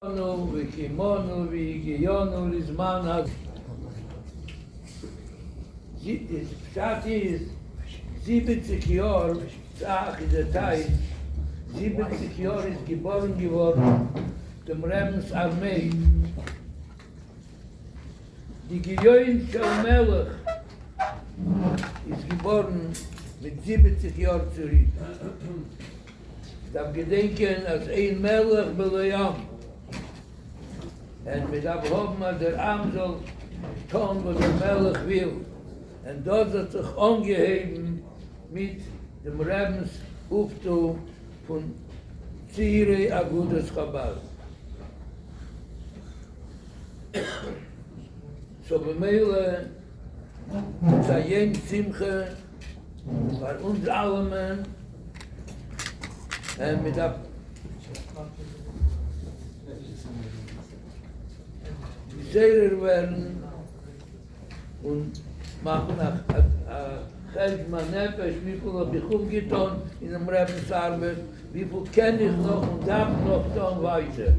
וקימונו והגיונו לזמן הזה. פשט ist, 70 Jahre, sag in der Zeit, 70 Jahre ist geboren geworden, dem Rebens Armee. Die Gejoin von Melech ist geboren mit 70 Jahren zurück. Ich darf gedenken, als ein Melech Belayam. Und wir darf hoffen, dass der Arm soll tun, was der Melech will. Und dort hat sich angeheben mit dem Rebens Uftu von Zire Agudas Chabad. So bemeile, Zayen Simche, bei uns allen, und mit der Seiler werden und machen Cheshbon Nefesh, wie viel habe ich umgetan in dem Rebens Arbeit, wie viel kenne ich noch und darf noch tun weiter.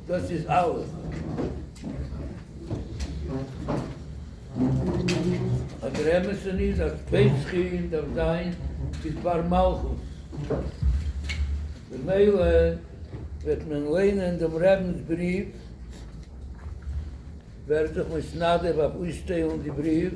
Das ist alles. Und der Emerson ist, als Peitschin darf sein, mit Bar Malchus. Der Meile wird man lehnen in dem Rebensbrief, werd ich mit Nadev auf Uste und die Brief.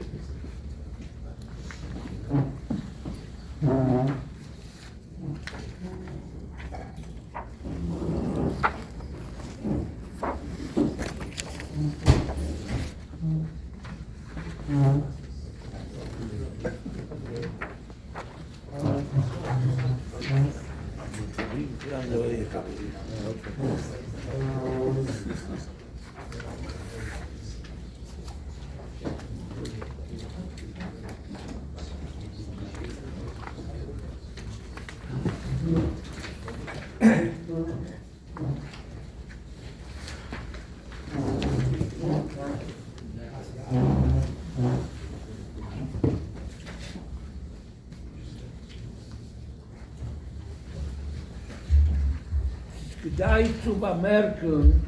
Gedei zu bemerken,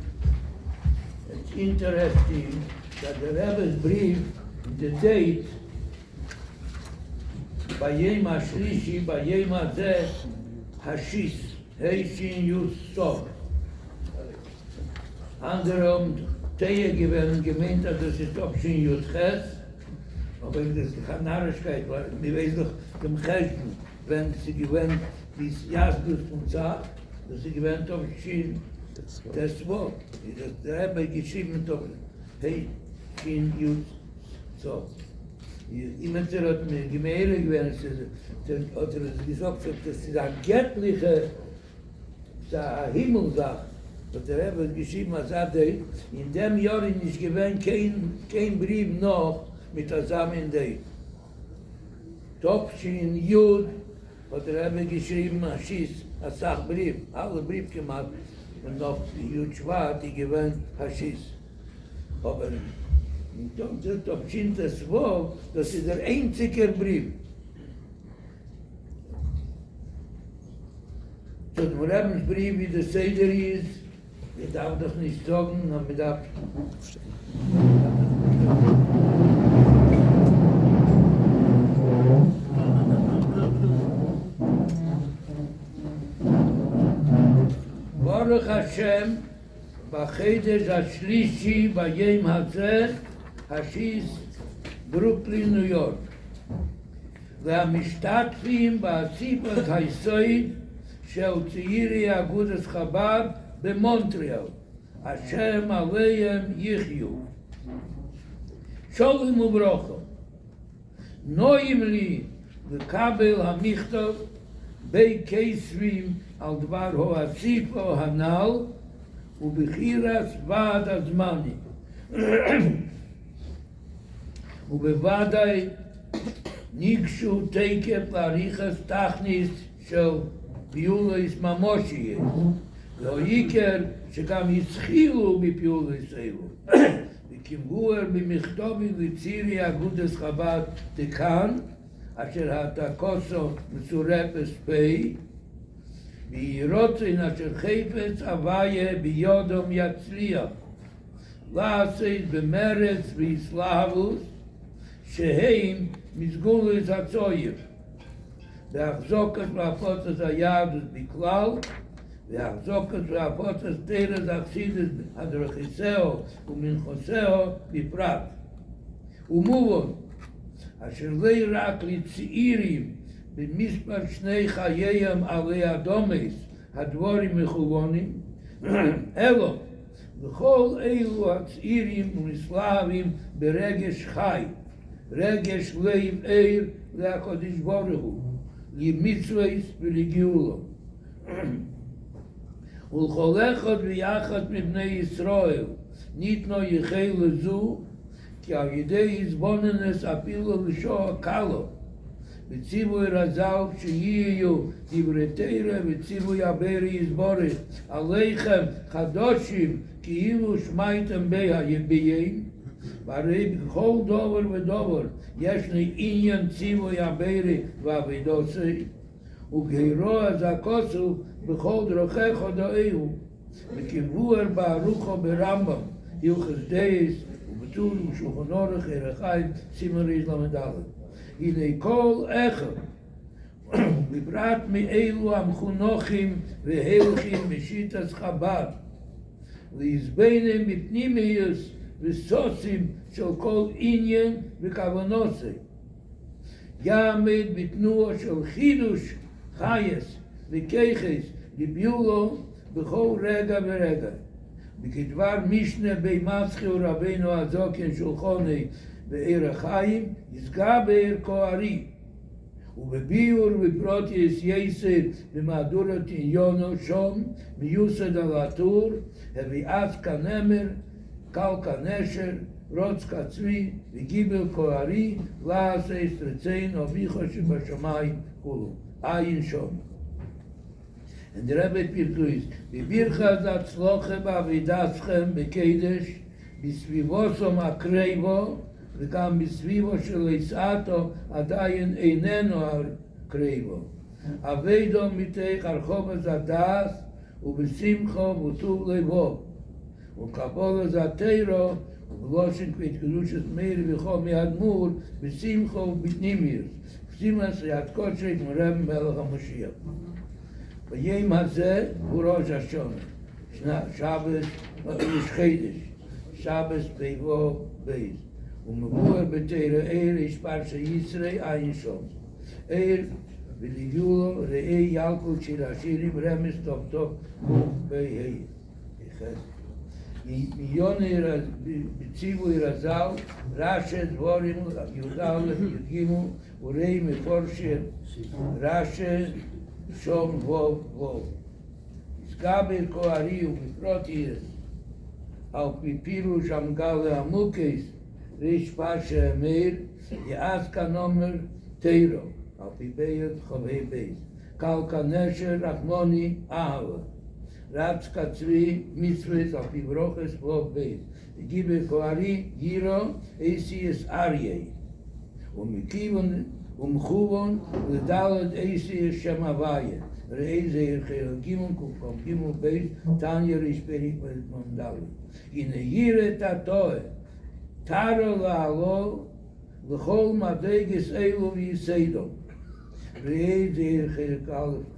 it's interesting, that the Rebbe's brief, the date, Bayem HaShlishi, Bayem HaZeh, Hashis, Heishin Yus Sof. Andere haben Tehe gewähnt, gemeint, dass es ist auch Shin Yus Ches, aber das ist keine Narrischkeit, weil wir wissen doch, dem Cheshbon, wenn sie gewähnt, dies Jasdus und Zah, dass sie gewähnt auf Shin, das Wort. Der Rebbe geschrieben auf Shin Yus Sof. Jemand hat mir gemähle gewähnt, hat gesagt, dass es eine göttliche Himmelssache. Und der Rebbe hat geschrieben, als in dem Jahr ist gewähnt kein Brief noch mit der Samen Dei. Topshin Yud hat der Rebbe geschrieben, Hashis, als Sachbrief, alle Brief gemacht, und noch Yud Shvat, die gewähnt Hashis. Aber in Topshin das Wort, das ist der einzige Brief. So dem Rebensbrief, wie der Seder ist, ich darf das nicht sagen, aber ich darf... Baruch Hashem, בחודש השלישי, ביום הזה, השיס, ברוקלין, ניו יורק. והמשתתפים באסיפת היסוד של צעירי אגודת חב"ד במונטריאול, השם עליהם יחיו. שלום וברכה. נעים לי לקבל המכתב בקצרים על דבר האסיפה הנ"ל ובחירת ועד הזמני. ובוודאי ניגשו תקף לעריכת תכניס של פיולוס ממושי. לא עיקר שגם התחילו בפיולוס אלו. וכמהור במכתובים לצירי אגודת חב"ד דקן, אשר התקוסו מצורפת פ' ויהי רוצן אשר חפץ הוויה ביודום יצליח, לעשות במרץ ויסלהבוס, שהם מסגולת הצויר, והחזוקת והפוצת היהדות בכלל, והחזוקת והפוצת תרס אכסידס הדרכיסאו ומנחוסאו בפרט. ומובן, אשר לא רק לצעירים במספר שני חייהם עלי אדומס הדבורים מכוונים, אלו לכל אלו הצעירים ומסלהבים ברגש חי, רגש לב עיר לקדוש ברוך הוא, למצוות ולגאולה. ולכל אחד ויחד מבני ישראל ניתנו יחל לזו, כי על ידי הזבוננס אפילו לשוע קלו, וציווי רז"ל שיהיו דברי תורה וציווי הברי יסבורך עליכם חדושים כאילו שמעתם ביים, והרי בכל דובר ודובר ישני עניין ציווי הברי ועבודתו, וגהרו זכוסו בכל דרכי חודאיהו, וכבואר ברוחו ברמב"ם הלכות דייס ובטור ושולחן אורך ערך עין סימן ל"ד. הנה כל אחד בפרט מאלו המחונכים והלכים בשיטת חב"ד להסבינם בפנימיוס וסוסים של כל עניין וכוונוסי, יעמד בתנועה של חידוש חייס וכיחס לביולו בכל רגע ורגע. וכדבר משנה במסחי ורבינו הזוקן שולחוני בעיר החיים, יסגע בערכו ארי, ובביור ובפרוטיוס יסר במהדורת עניונו שום, מיוסד על הטור, הביאס כנמר, קל כנשר, רוץ כצבי, וגיבל כהרי, לעשס רציין אביך שבשמיים כולו. עין שום. Und der Rebbe Pirtuis, wie Birchas Atzloche בעבודתכם בקדש, בסביבוסום הקרייבו, וגם בסביבו של עשאתו עדיין איננו הקרייבו. עבדו מתך הרחובס הדס, ובשמחו וטוב לבו, וקבולת התירו, ובלושן כבית קדושת מאיר וכל מאדמו"ר, בשמחו ובפנימיות. סימס יד קודשי מרב מלך המשיח. ביום הזה הוא ראש השונה, שבת יש חודש, שבת ביבו בייס. ומבואר בתורה עיר יש פרשת ישרי עין שום. עיר ולגאולו ראי ילקוט של השירים רמז טוב טוב בה"א. מיוני בציווי רז"ל, רש"י דבורים י"א י"ג וראי מפורשים רש"י שום ווב ווב. יסגע בערכו ארי ובפרוטיוס על פי פירוש המגלה עמוקס ריש פרשי מאיר יעש כנומר תירו על פי בית חובי בית. קל כנשר רחמוני אהבה. רץ כצבי מצוות על פי ברוכס ווב בית. וגיבל כהרי גירו אייסיאס אריה. ומכוון לדלת אייסיאס שם הוויה. ראי זעיר חייל גימון קופקום גימון בית תניא ריש פרק מ"ד. הנה יראת התועה תרו לעלו לכל מדרגס אלו ויסיידו. ראי זעיר חייל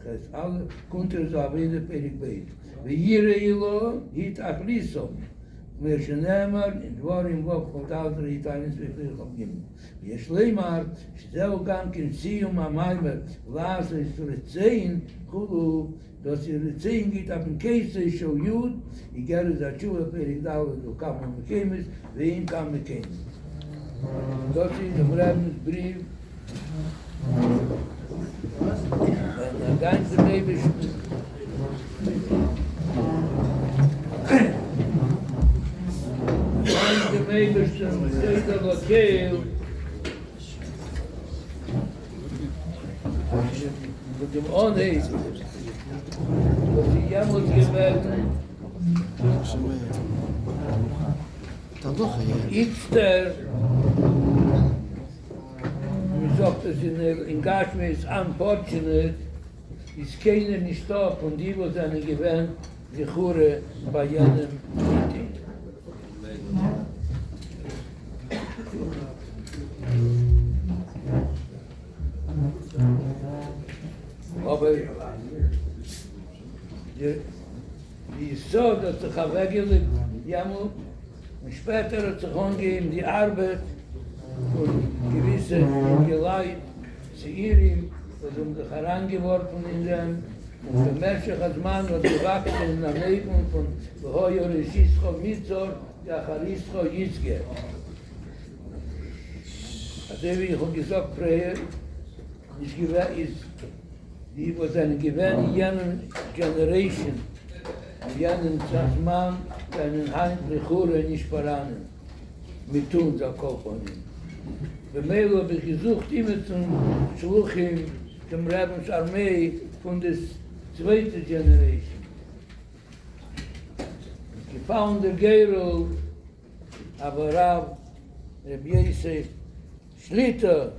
חס א' קונטר זעבינה פרק בית. ויראי לו התאכליסו. כמו שנאמר, דבורים בו כחוטלת ראיתיינס בפרק כ"ג. ויש לומר שזהו גם כן סיום המיימר לעשות רציין כולו, dass רציין geht ab dem Käse של י' יגרת התשובה פרק ד' וכמה מקיימס ואין כמה מקיימס. Das ist der Brevensbrief. Der ganze Leben de meebesten steht er wat geel. Met hem onheet. Dat hij jammer geworden. Iets ter. We zochten in Gashmis unfortunate. ist keiner nicht da von die, wo seine gewähnt, die Chure bei jenem Meeting. Aber die Liesod hat sich weggelegt, Jammu, und später hat sich angegeben die Arbeit und gewisse Geleit, Zeirim, was sich herangeworfen in dem, und für Menschlich als Mann hat gewachsen in der Negung von Behoyo Rishischo Mitzor, Yacharischo Yitzge. Also wie ich auch gesagt habe, ist die, was eine gewähne jenen Generation, jenen Zachman, jenen Hand, Lechure nicht voranen, mit uns auch Koponim. Bei mir habe ich gesucht immer zum Schluchim, zum Rebens Armee von der zweiten Generation. Ich found der Geirol, aber Rav, Reb Yosef, Schlitter,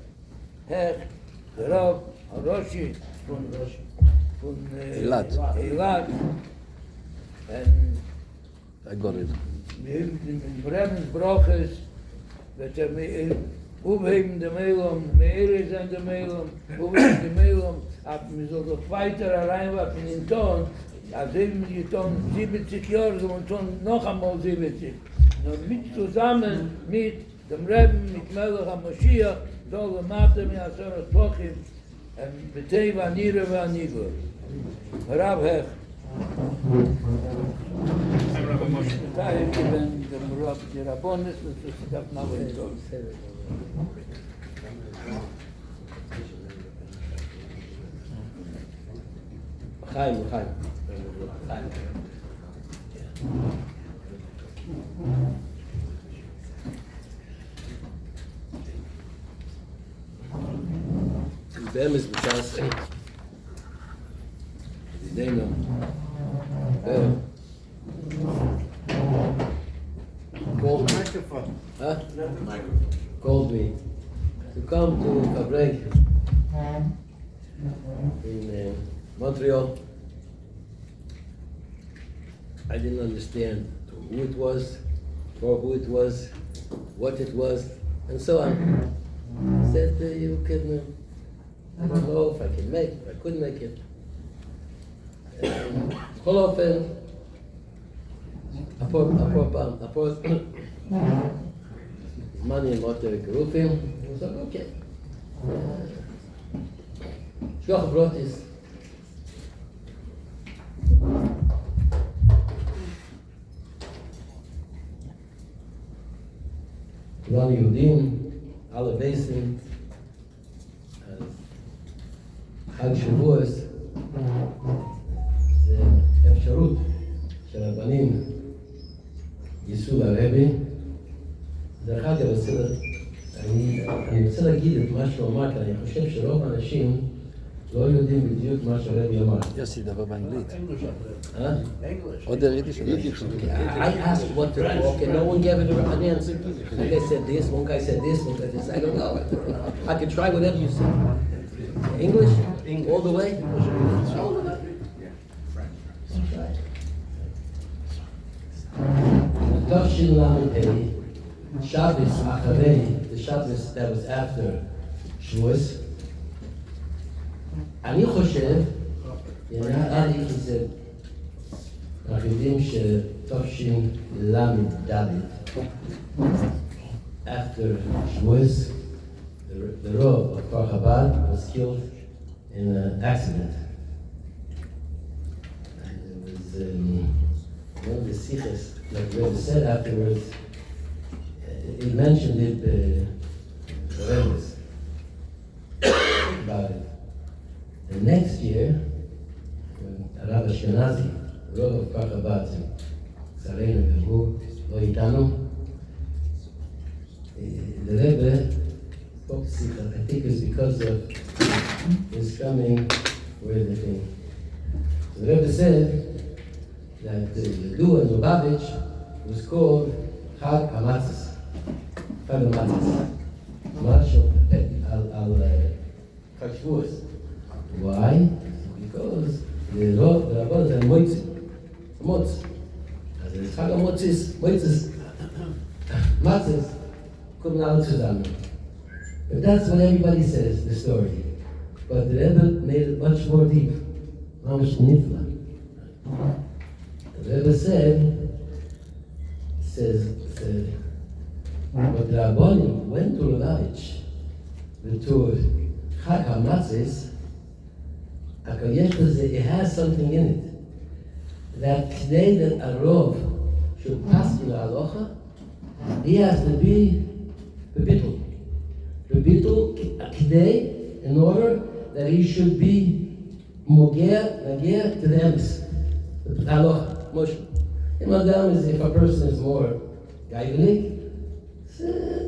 Hecht, der Rav, Roshi, von Eilat. I got it. In Rebens Broches wird mir aufheben der Melom, mehr sind der Melom, aufheben der Melom, ab mir so noch weiter reinwerfen in den Ton, als eben die Ton 70 Jahre, so ein Ton noch einmal 70. Und mit zusammen mit dem Reben, mit Melech HaMoshiach, so gemacht mir als Pochim, Betei Vanire Vanigor. Rav Hecht. Da ich bin dem Rav die Rabbonis, und das darf man aber nicht so. Chaim. Bem ist beschast. Die Dämon. Called me to come to a break in Montreal. I didn't understand who it was, for who it was, what it was, and so on. I said, you can, I don't know if I can make it, if I couldn't make it. B'chol ofen, apart money in Motor Gerufim, I said, okay. Shkoch Brotis. כולנו יהודים, alle Besen, חג שבועס, זה אפשרות של הבנים ייסעו לרבי. דרך אגב, אני רוצה להגיד את מה שהוא אמר, כי אני חושב שרוב האנשים לא יודעים בדיוק מה שהרבי אמר. יוסי, דבר באנגלית. English. עוד יידיש. I asked what to talk and no one gave it an answer. One guy said this, one guy said this, one guy said this. I don't know. I could try whatever you say. English? All the way? All the way? Tavshin Lamed Hey, Shabbos Acharei, the Shabbos that was after Shavuos. אני חושב, נראה לי כי זה, אנחנו יודעים שתופשים למד דלת. After Shavuos, the Rav of Kfar Chabad was killed in an accident. And it was one of the sikhs, like the Rebbe said afterwards, it mentioned it, the Rebbe's, about it. The next year, when Rav Ashkenazi, Rav of Kfar Chabad, Tzarenu V'hu, Lo Itanu, the Rebbe spoke to Sikha. I think it's because of his coming with the thing. So the Rebbe said that the Yedu and Lubavitch was called Chag HaMatzos, Chag HaMatzos, Marshal al Chag Shavuos. Why? because the Rabban is a motz. As the Chag motzis, matzes, kommen alle zusammen. But that's what everybody says, the story. But the Rebbe made it much more deep. Mamish nifla. The Rebbe says, but the Rabbanim went to Lubavitch, to Chag HaMatzes, it has something in it. That today that a Rov should pass in the halacha, he has to be bebittul. Bebittul today, in order that he should be nager to the emes. The halacha, Moshe. Is if a person is more gaivenik,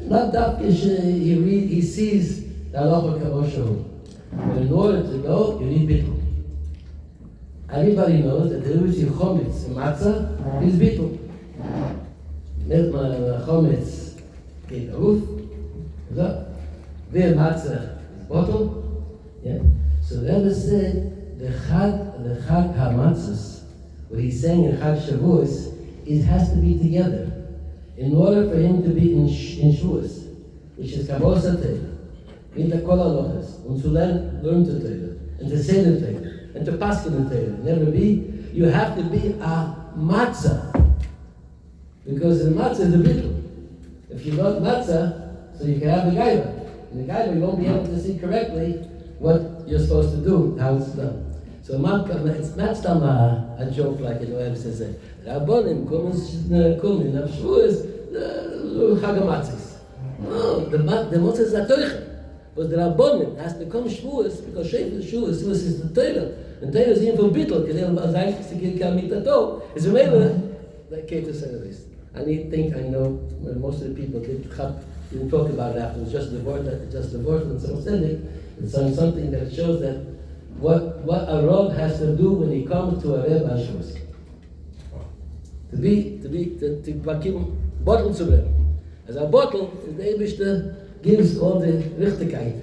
not that he sees the halacha kavoshahu. But in order to go, you need bittul. Everybody knows that the Rebbe chometz matzah is bittul. Chometz geht auf, wer matzah is bottle. Yeah. So the Rebbe said the Chag HaMatzos, what he's saying in Chag Shavuos, it has to be together. In order for him to be in Shavuos, which is Kabbalah Torah, in the Kol HaLochas, and to learn the Torah, and to say the Torah, and to pass in the Torah. Never be, you have to be a matzah. Because the matzah is the bittul. If you don't matzah, so you can have the gaiva. And the gaiva, you won't be able to see correctly what you're supposed to do, how it's done. So it's not some a joke like in the Rebbe says, Rabbonim, kumin, Shavuos, Chag HaMatzos. No, the matzah is a toicha. But the Rabbonim has to come Shavuos, because Shavuos is the Torah. And Torah is even from bittul, because they'll say, to get kamitato, it's a mele, like Keter said this. I know most of the people didn't talk about it after. It was just divorced and so authentic. It's something that shows that what a Rav has to do when he comes to a Rebbe Ashus. To bakim bottle to Rebbe. As a bottle, the Eibishter gives all the Richtigkeit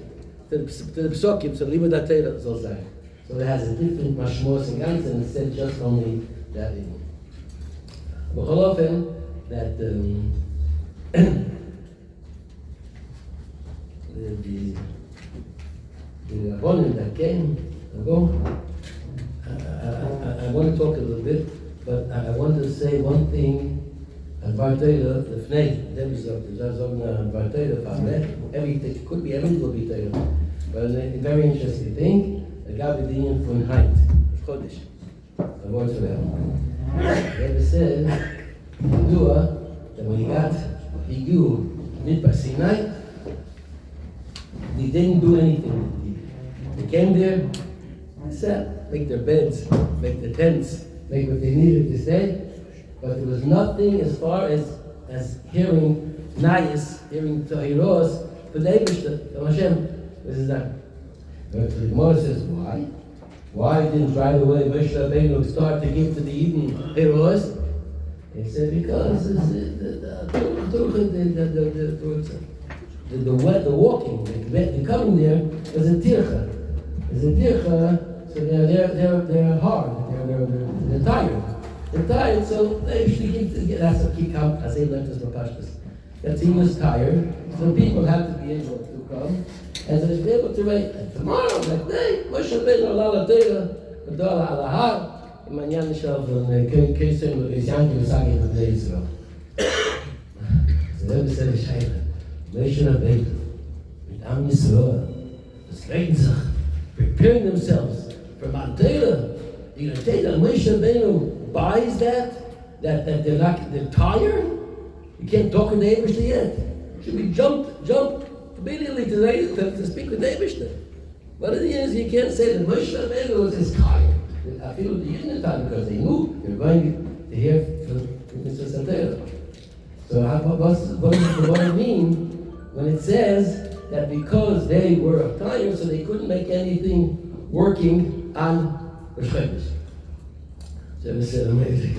to the Psokim, so Limud HaTorah soll sein. So it has a different mashmos and ganzen instead of just only that in. B'chol ofen, that the Rabbonim that came ago, I want to talk a little bit, but I want to say one thing. Advartela, the Fnei, there is Advartela, everything could be everything will be Torah. But a very interesting thing, the Gabedin von Heit, Chodesh, a word for them. They said, that when he grew Midbar Sinai, they didn't do anything. They came there, sat, make their beds, make the tents, make what they needed to stay, but there was nothing as far as hearing Nayis, hearing Tahiros, for the Eibishter, Hashem. This is that. The Gemara says, why? Why didn't right away Moshe Rabbeinu start to give to the Eden Hiros? He said, because the walking, the coming there was a tircha. There's a tircha, so they're hard, they're tired. They're tired, so they usually that's a kick out, as they learned as Mapashtas. That he was tired, so people had to be able to come, and so they were able to wait. And tomorrow, that day, Moshe Rabbeinu Ala Torah, Adol Ala Har, im Anyan Shel von Kesem Rizyanki V'Sagi B'Bnei Yisrael. So the Rebbe said, Shaila, Moshe Rabbeinu, mit Am Yisrael, das reden sich, preparing themselves for Mount Torah. You're going to say that Moshe Rabbeinu buys that they're tired? You can't talk with the Eibishter yet. Should we jump immediately to speak with the Eibishter? But it is, you can't say that Moshe Rabbeinu was tired. I feel the Yidden time because they knew you're going to hear from Mr. Santera. So what does it mean when it says that because they were tired, so they couldn't make anything working on the Chodesh? So it said amazing.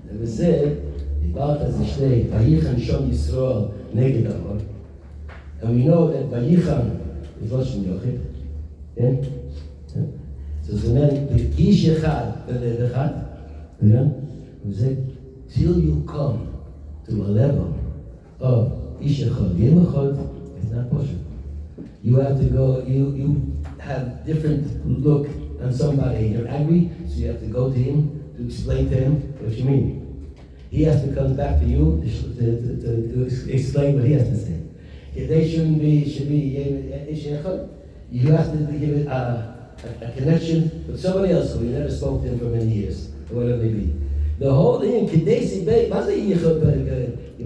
It said, about as a shnei, Vayichan Shom Yisrael Neged Amor. And we know that Vayichan is Lashon Yochid. So זה אומר, איש אחד בלב אחד, וזה, till you come to a level of איש אחד, ים אחד, it's not possible. You have to go, you have different look on somebody, you're angry, so you have to go to him to explain to him what you mean. He has to come back to you to explain what he has to say. They should be איש אחד. You have to give it a connection with somebody else who you never spoke to him for many years, or whatever it may be. The whole thing, כדי סיבי, מה זה ייחוד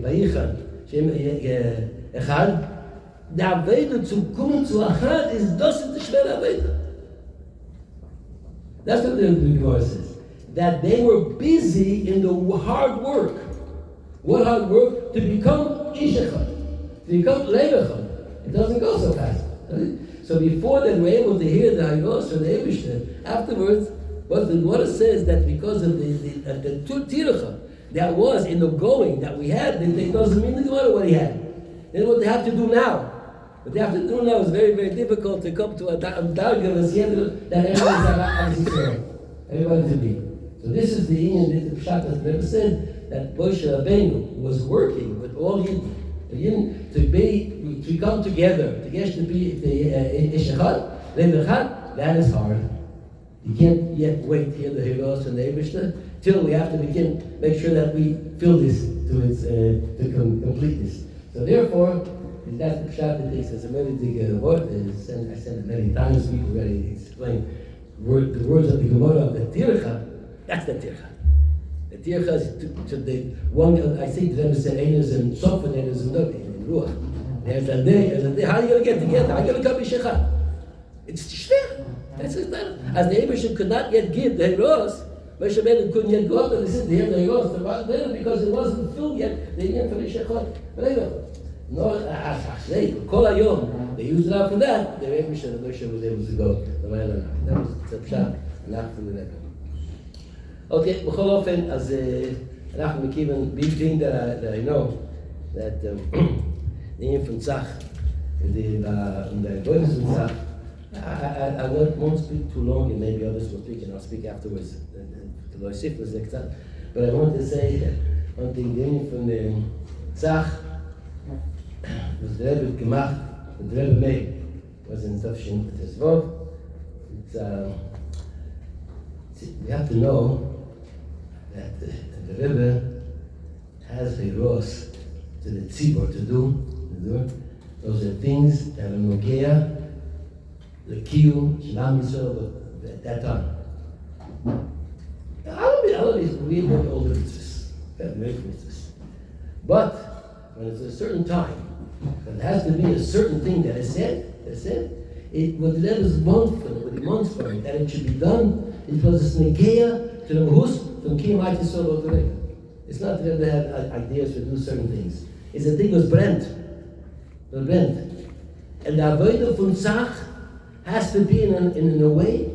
בייחד? שהם אחד, העבודה zu kommen zu אחד is das the schwere Arbeit. That's what the Gemara says. That they were busy in the hard work. What hard work? To become ish echad, to become lev echad. It doesn't go so fast. So before they were able to hear the Hagos or the Eibishter, afterwards, what the Gemara says that because of the Tirucha that was in the going that we had, it doesn't mean the Gemara what he had. Then what they have to do now. What they have to do now is very, very difficult to come to a Dargah that everybody to be. So this is the Indian the Pshat that never said that Moshe Rabbeinu was working with all Yidden to come together, to get to be Ish Echad, Lev Echad. That is hard. You can't yet wait here the Hagos and the Eibishter till we have to make sure that we fill this to its completeness. So therefore, that's the Pshat that takes us a very big word. I said it many times. People already explain the words of the Gemara of the Tircha. That's the Tircha. The Tircha is to the one. I think the Rebbe said Einos and Sofen Einos and Ruach. There's a day. How are you going to get together? How are you going to come Ishachah? It's shver. That's it. As the Eibishter could not yet give the Hagos, Moshe Rabbeinu couldn't yet go up and listen to hear the Hagos because it wasn't filled yet. They didn't finish Ishachah. No, כל היום, they used it out for that, the Rebbe Moshe was able to go. That was the Pshat, not from the Rebbe. Okay, בכל אופן, אז אנחנו מכיוון, big thing that I know, that the infant Tzach, the Goyim Tzach, I won't speak too long, and maybe others will speak, and I'll speak afterwards, to the Osif was next time. But I want to say one thing, the infant Tzach, was the Rebbe gemacht, the Rebbe made, was in Tafshin Tesvov. We have to know that the Rebbe has a Hagos to the Tzibor to do. Those are things that are Nogea, the Kiyum, Shalom Yisrael, at that time. All of these, we have all the mitzvahs, very mitzvahs. But when it's a certain time, but it has to be a certain thing that is said. What the Rebbe is want for it, that it should be done, it was a snegeya to the Mahus from Kiyam Yisrael to Rebbe. It's not that they had ideas to do certain things. It's the thing was brent. And the avodah from Tzach has to be in a way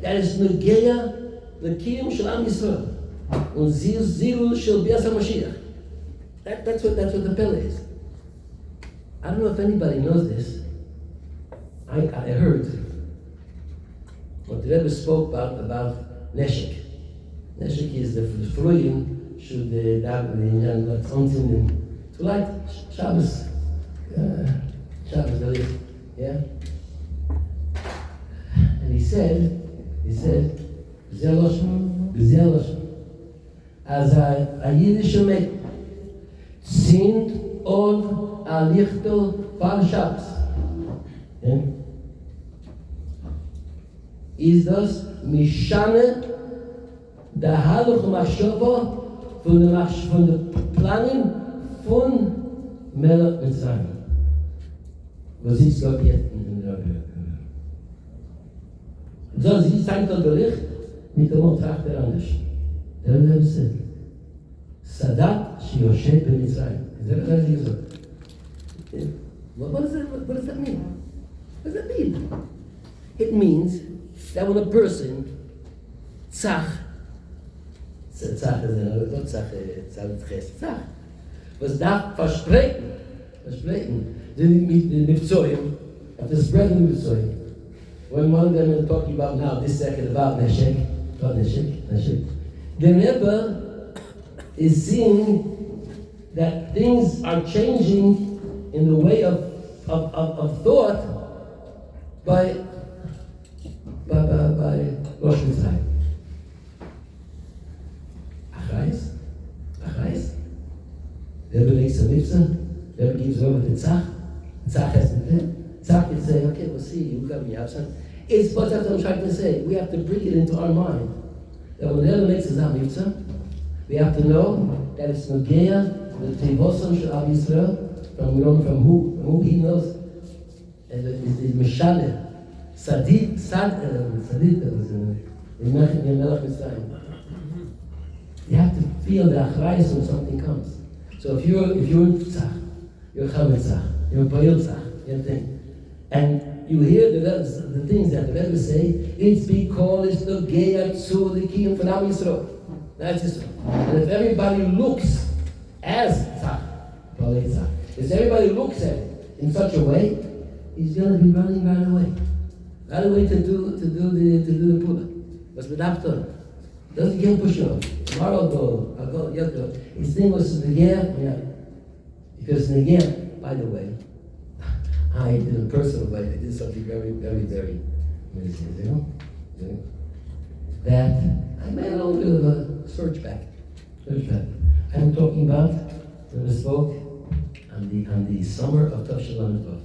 that is snegeya the Kiyam Shalom Yisrael. And Zilu shall be as a Mashiach. That's what the Pele is. I don't know if anybody knows this. I heard what the Rebbe spoke about Neshek. Neshek is the Fruim should daven to like Shabbos, yeah. And he said, Zelosh, as a Yiddish make sind on a lichtel van Shabbos. Is das Mishane der Halach Machshava von der Planen von Melech Mitzrayim. Was ist dort jetzt in der Welt? So, sie zeigt der Bericht mit dem Auftrag der anders. Der Rebbe sagt, Sadat Shioshet b'Mitzrayim. Is that what he said? What does that mean? What does that mean? It means that when a person tzach is not tzach, was darf versprechen, the Mitzrayim, have to spread the Mitzrayim. when one of them is talking about now, this second, about Neshek, the Rebbe is seeing that things are changing in the way of thought by Rosh Mitzrayim. Achreis. The Rebbe makes a mitzvah, the Rebbe gives over the tzach has to do. Tzach can say, okay, we'll see, you got me, son. It's what I'm trying to say. We have to bring it into our mind. That when the Rebbe makes a mitzvah, we have to know that it's Nogeya, the Tevoson Shel Av Yisrael, from who he knows, and it is Meshane, Sadid, that was in Melech Mitzrayim. You have to feel the achrayus when something comes. So if you're in tzach, you're chaver tzach, you're payil tzach, you're thing, and you hear the things that the Rebbe say, it's because it's the Geya Tzur the Kiyum for Am Yisrael. That's Yisrael. And if everybody looks as tzach, payil tzach, if everybody looks at it in such a way, he's going to be running right away to do the pula. What's the doctor? Doesn't get push off. Tomorrow I'll go, you'll go. His thing was Negea, yeah. Because Negea, by the way, I did a personal way, I did something very, very, very amazing, you know? That I made a little bit of a search back. I'm talking about when I spoke on the summer of Tov Shalom Tov.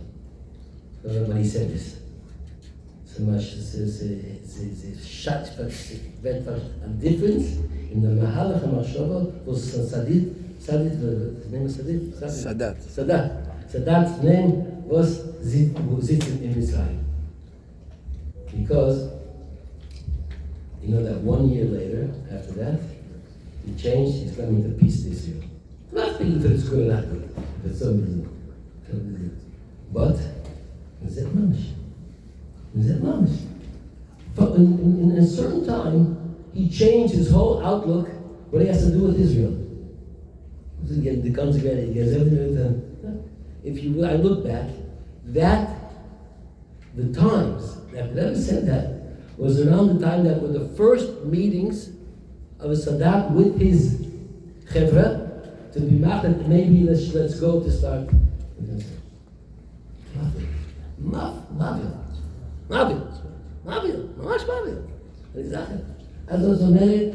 When he said this. So much a difference in the Mahalach HaMachshava was Sadid, his name was Sadid? Sadat's name was Zitzit in Mitzrayim. Because, you know that 1 year later, after that, he changed, he's coming to peace this year. Not thinking that it's good or not good, but so but, is it mamish? But in a certain time, he changed his whole outlook, what he has to do with Israel. Again, the guns again, he gets everything. If you will, I look back, the times that Rebbe said that was around the time that were the first meetings of a Sadat with his chevra to be mad. Maybe let's go to start. Mavil, ממש מavil. אני זוכר. אז זאת אומרת,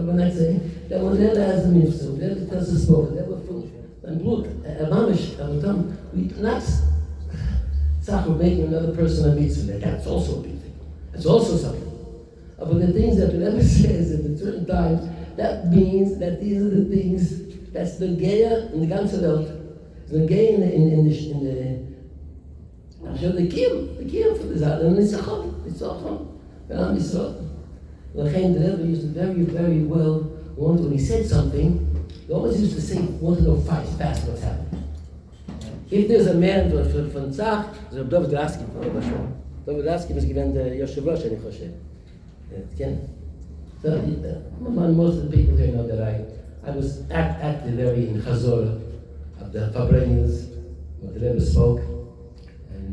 when I say, that when there has a mitzvah, there has a spoken, there was food. And look, mamish, we not we're making another person a mitzvah. That's also a big thing. That's also something. But the things that the Rebbe says at a certain times, that means that these are the things, that's the geya in the ganze Welt. The geya in the the kiyum for the Zad, and Nitzachon, and Am Yisrael. L'chein, the Rebbe used to very, very well, when he said something, he always used to say, want to know fast what's happening. If there's a man from Tzach, there's a David Raskin from Rashon. David Raskin is given the Yoshev Rosh, I think. So, most of the people here know that I was active very in Chazor of the Fabrenis, what the Rebbe spoke.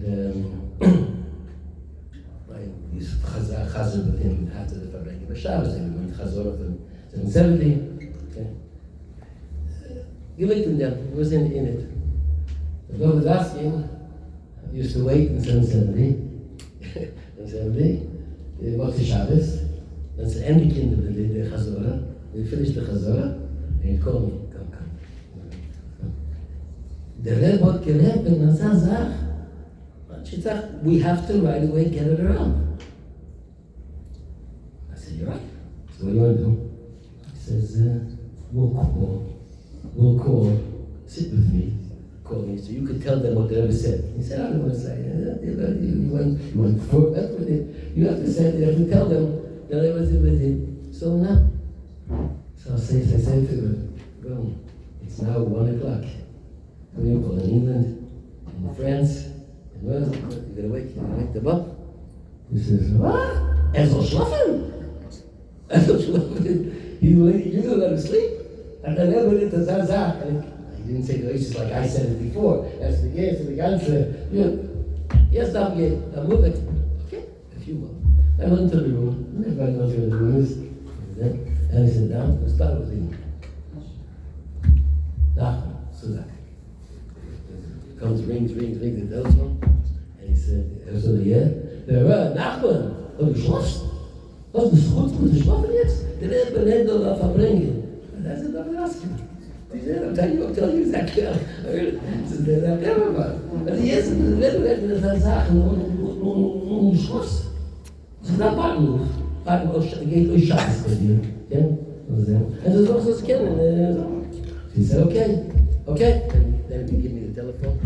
I used Chazor with him after the Fabrenis. But Shabbos, we went Chazor of him. 770. Okay. Gillickton then was in it. The Lord was asking, I used to wait in 770. What's the Shabbos? That's the end of the Chazorah. We finished the Chazorah, and he called me, come. The Rebbe had gelernt, when man sagt, we have to right away get it around. I said, you're right. So what do you want to do? He says, we'll call, sit with me, call me, so you could tell them what the Rebbe said. He said, I don't want to say, you went for, that's what you have to say, you have to tell them that I was with him. So now, I say to him, well, it's now 1 o'clock. What do you call in England, in France? You're gonna wake them up? He says, what? Ezel schlafen? You don't let him sleep? And then Rebbe did the Zazak. He didn't say the just like I said it before. That's the guess, the answer. Yes, I'm move it. Yuma. I went into the room, everybody knows where the room is, and he sat down and started with him. Nachman, Sudak. Comes, rings the telephone, and he said, Nachman, hast du geschlossen? Hast du es gut geschlafen jetzt? Der Rebbe da verbringen. And I said, don't ask me. He said, I'll tell you exactly. Der Rebbe war. Also jetzt, der Rebbe wird mir das sagen, und geschlossen. Das ist ein Bahnhof. Geht euch Scheiß bei dir. And so was was kennen. He said, okay. And then he gave me the telephone,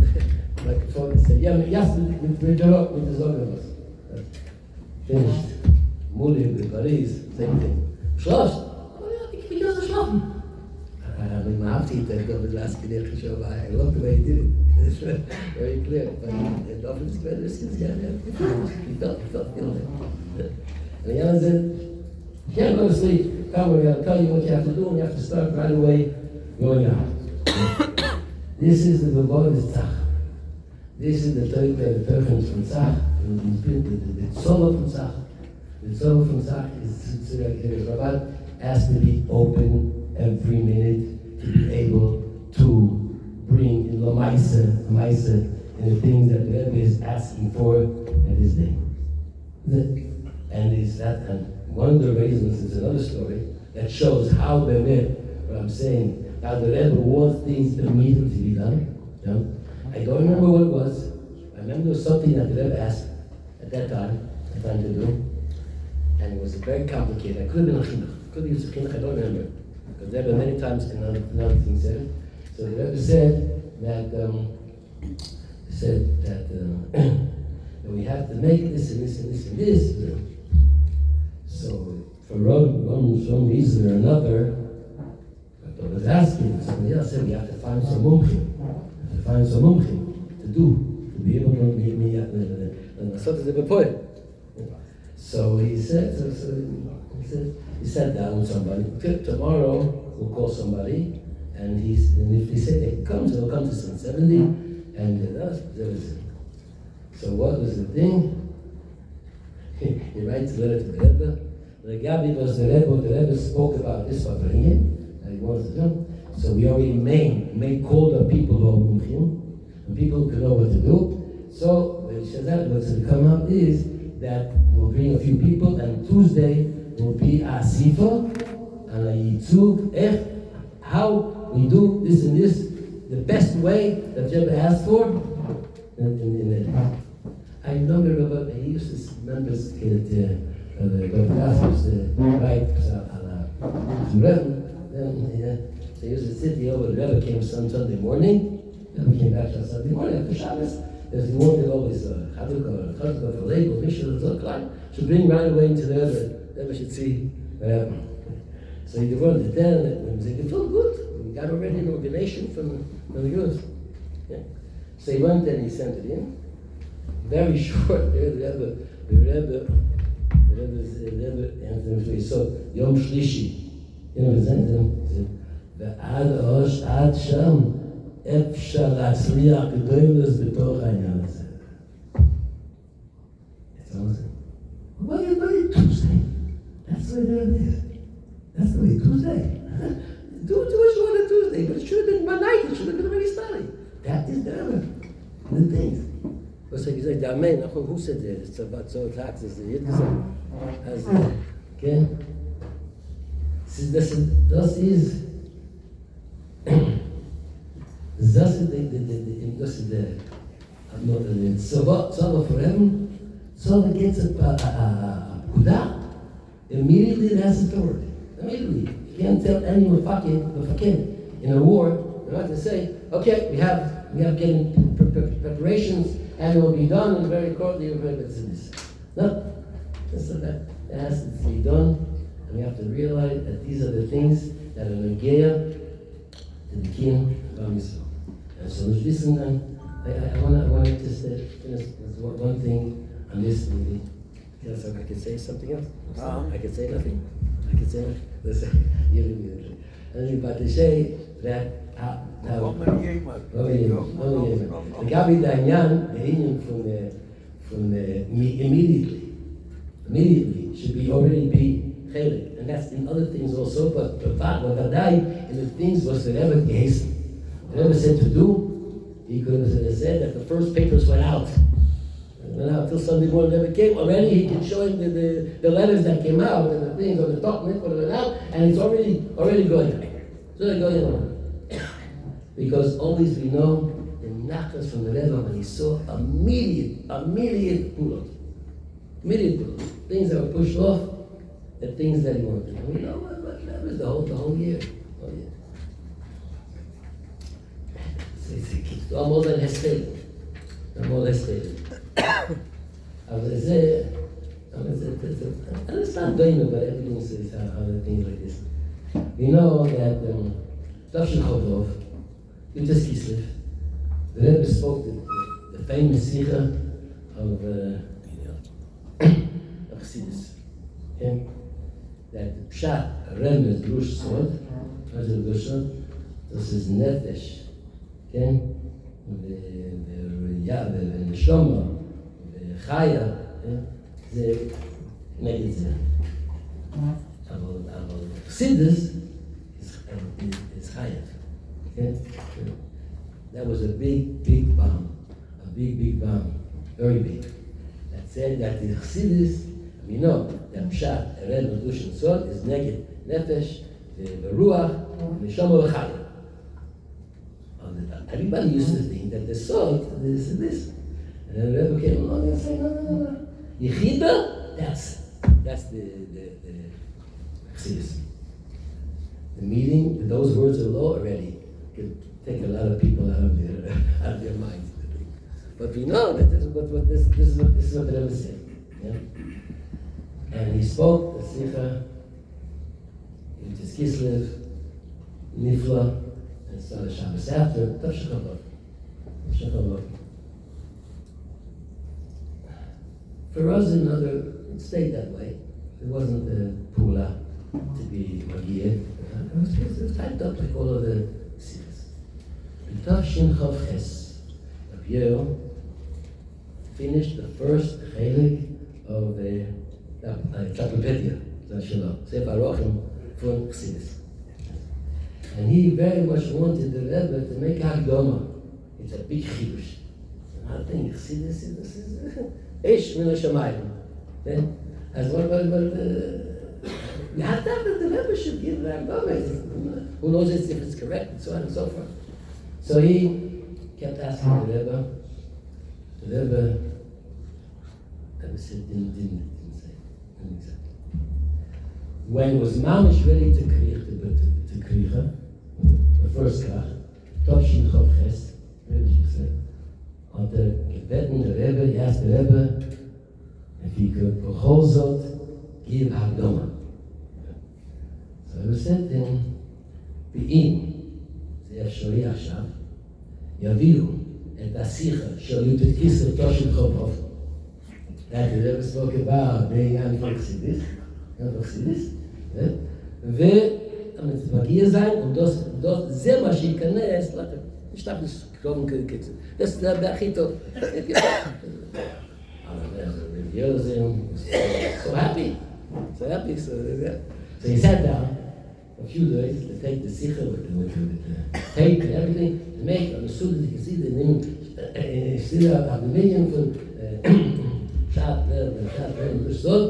microphone, and said, yes, with the Zoganos. Finished. Muli, Paris, same thing. Schloss? Oh yeah, ich kann so schlafen. Mit meinem Abschied, der kommt das letzte Gedicht schon bei. I love the way he did it. It's very clear. But the office he felt feeling it. And the other said, you can't go to sleep. Come, we're going to tell you what you have to do, and you have to start right away going out. This is the Gavodas Tzach. This is the Teuchens from Tzach, the Tzova from Tzach. The Tzova from Tzach is Rabbah has to be open every minute to be able to bring in Lamaisa, and the things that the Rebbe is asking for at this day. And one of the reasons is another story that shows how what I'm saying, how the Rebbe wants things immediately to be done. I don't remember what it was. I remember there was something that the Rebbe asked at that time to do, and it was very complicated. It could have been a chinuch, could have used a chinuch, I don't remember. Because the Rebbe many times in another thing said it. So the Rebbe said that we have to make this and this and this and this. So for some reason or another, I was asking, somebody else said we have to find some mumchim. To be able to meet me at the So he sat down with somebody. Tomorrow we'll call somebody, and if they say they come, so they'll come to 770, and that was it. So what was the thing? He writes a letter to the Rebbe. The Gabi was the Rebbe spoke about this Fabringe, and he wanted to do. So we already called up people who are mumchim, and people could know what to do. So what's going to come out is that we'll bring a few people, and Tuesday will be a sifa and a yitzug, how we do this and this, the best way that Rebbe asked for. I remember he used to remember the pastors right they used to sit over. The Rebbe came Sunday morning. The Rebbe came back on Sunday morning after Shabbos. Because he wanted always Chanukah for Lego, Mishnah, Zokline. Should bring right away into the Rebbe. The Rebbe should see what happened. So he devoted it there, and he felt good. He got already an ordination from the Jews. Yeah. So he went and he sent it in. Very short. The Rebbe answered him. So Yom Shlishi, sent him. ועד שם אפשר להצליח גדולת בתוך העניין הזה. What do you Tuesday? That's the way it is. That's the way Tuesday. Do what you want on Tuesday, but it should have been by night. It should have been already started. That is the things. Was gesagt, der Amen, who said that? It's about so taxes. Okay? Das ist Tzova for heaven. Tzova gets a pkuda. Immediately it has authority. Immediately. You can't tell any mafakid in a war, they're not to say, okay, we have getting preparations, and it will be done, and very shortly we're going to do this. No. That has to be done, and we have to realize that these are the things that are negaya to the king of Israel. And so listen, I want to just finish with one thing on this movie. Yes, I could say something else. I could say nothing. Listen, I was about to say that לגבי העניין, העניין from immediately. immediately should already be chelik, and that's in other things also, but Vadai in the things was the Rebbe gehesen. The Rebbe said to do, he could have said that the first papers went out. Went out till Sunday morning, never came. Already he can show him the letters that came out and the things on the document when it went out, and it's already going on. It's already going on. Because always we know the nachas from the Rebbe when he saw immediate pulot. Immediate pulot. Things that were pushed off, the things that he wanted. And we know what Rebbe is the whole year. It's almost like Hesed. אבל זה, it's not doing but everything says other things like this. We know that Tafshin Chovov, Yutas Kislev, the Rebbe spoke the famous Sikha of Chassidus. Okay? That Pshat, Remez, Drush, Sod, das ist Nefesh. Okay? ונשמה, וחיה, זה נגד זה. אבל חסידס is חיה. That was a big bomb. A big bomb. Very big. That said that the Chassidus, we know that Pshat, Eren, Madush, and Sod is neged Nefesh, Ruach, Neshama, V'chaya. Everybody used to think that the salt is this. And then the Rebbe came along and said, no. Yechida, that's the Chassidus. The meaning, those words of law already could take a lot of people out of their minds. But we know that this is what the Rebbe said. Yeah? And he spoke the Sikha, Yutas Kislev, Nifla, and started Shabbos after Tafshin Chovov. For us, it stayed that way. It wasn't the pula to be Magia. It was typed up like all of the cities. Tafshin Chav Ches, Rabbi finished the first chelik of the encyclopedia, Sefer Arochim from Chassidus. And he very much wanted the Rebbe to make Hakdama. It's a big chidush. I think Chassidus is Eish min hashamayim. As well, you have to have the Rebbe should give the Hakdama. Who knows if it's correct and so on and so forth. So he kept asking the Rebbe. The Rebbe said, didn't say. When was Mamish ready to kricha, the first krach, Tafshin Chav Ches, had gebeten the Rebbe, he asked the Rebbe if he could b'chol zot give Hakdama. So the Rebbe said to him, Be'im, זה אפשרי עכשיו, יביאו את השיחה של י"ט כיסלב תושין חובוב. That the Rebbe spoke about being Anti-Chassidus, ומגיע זין, זה מה שייכנס, נשתף לסקרום כקצב. זה הכי טוב. So happy. So he sat down a few days to take the sikha with the tape and everything, to make on the suit that you can see the name, see the aluminium from Shat and Liesod.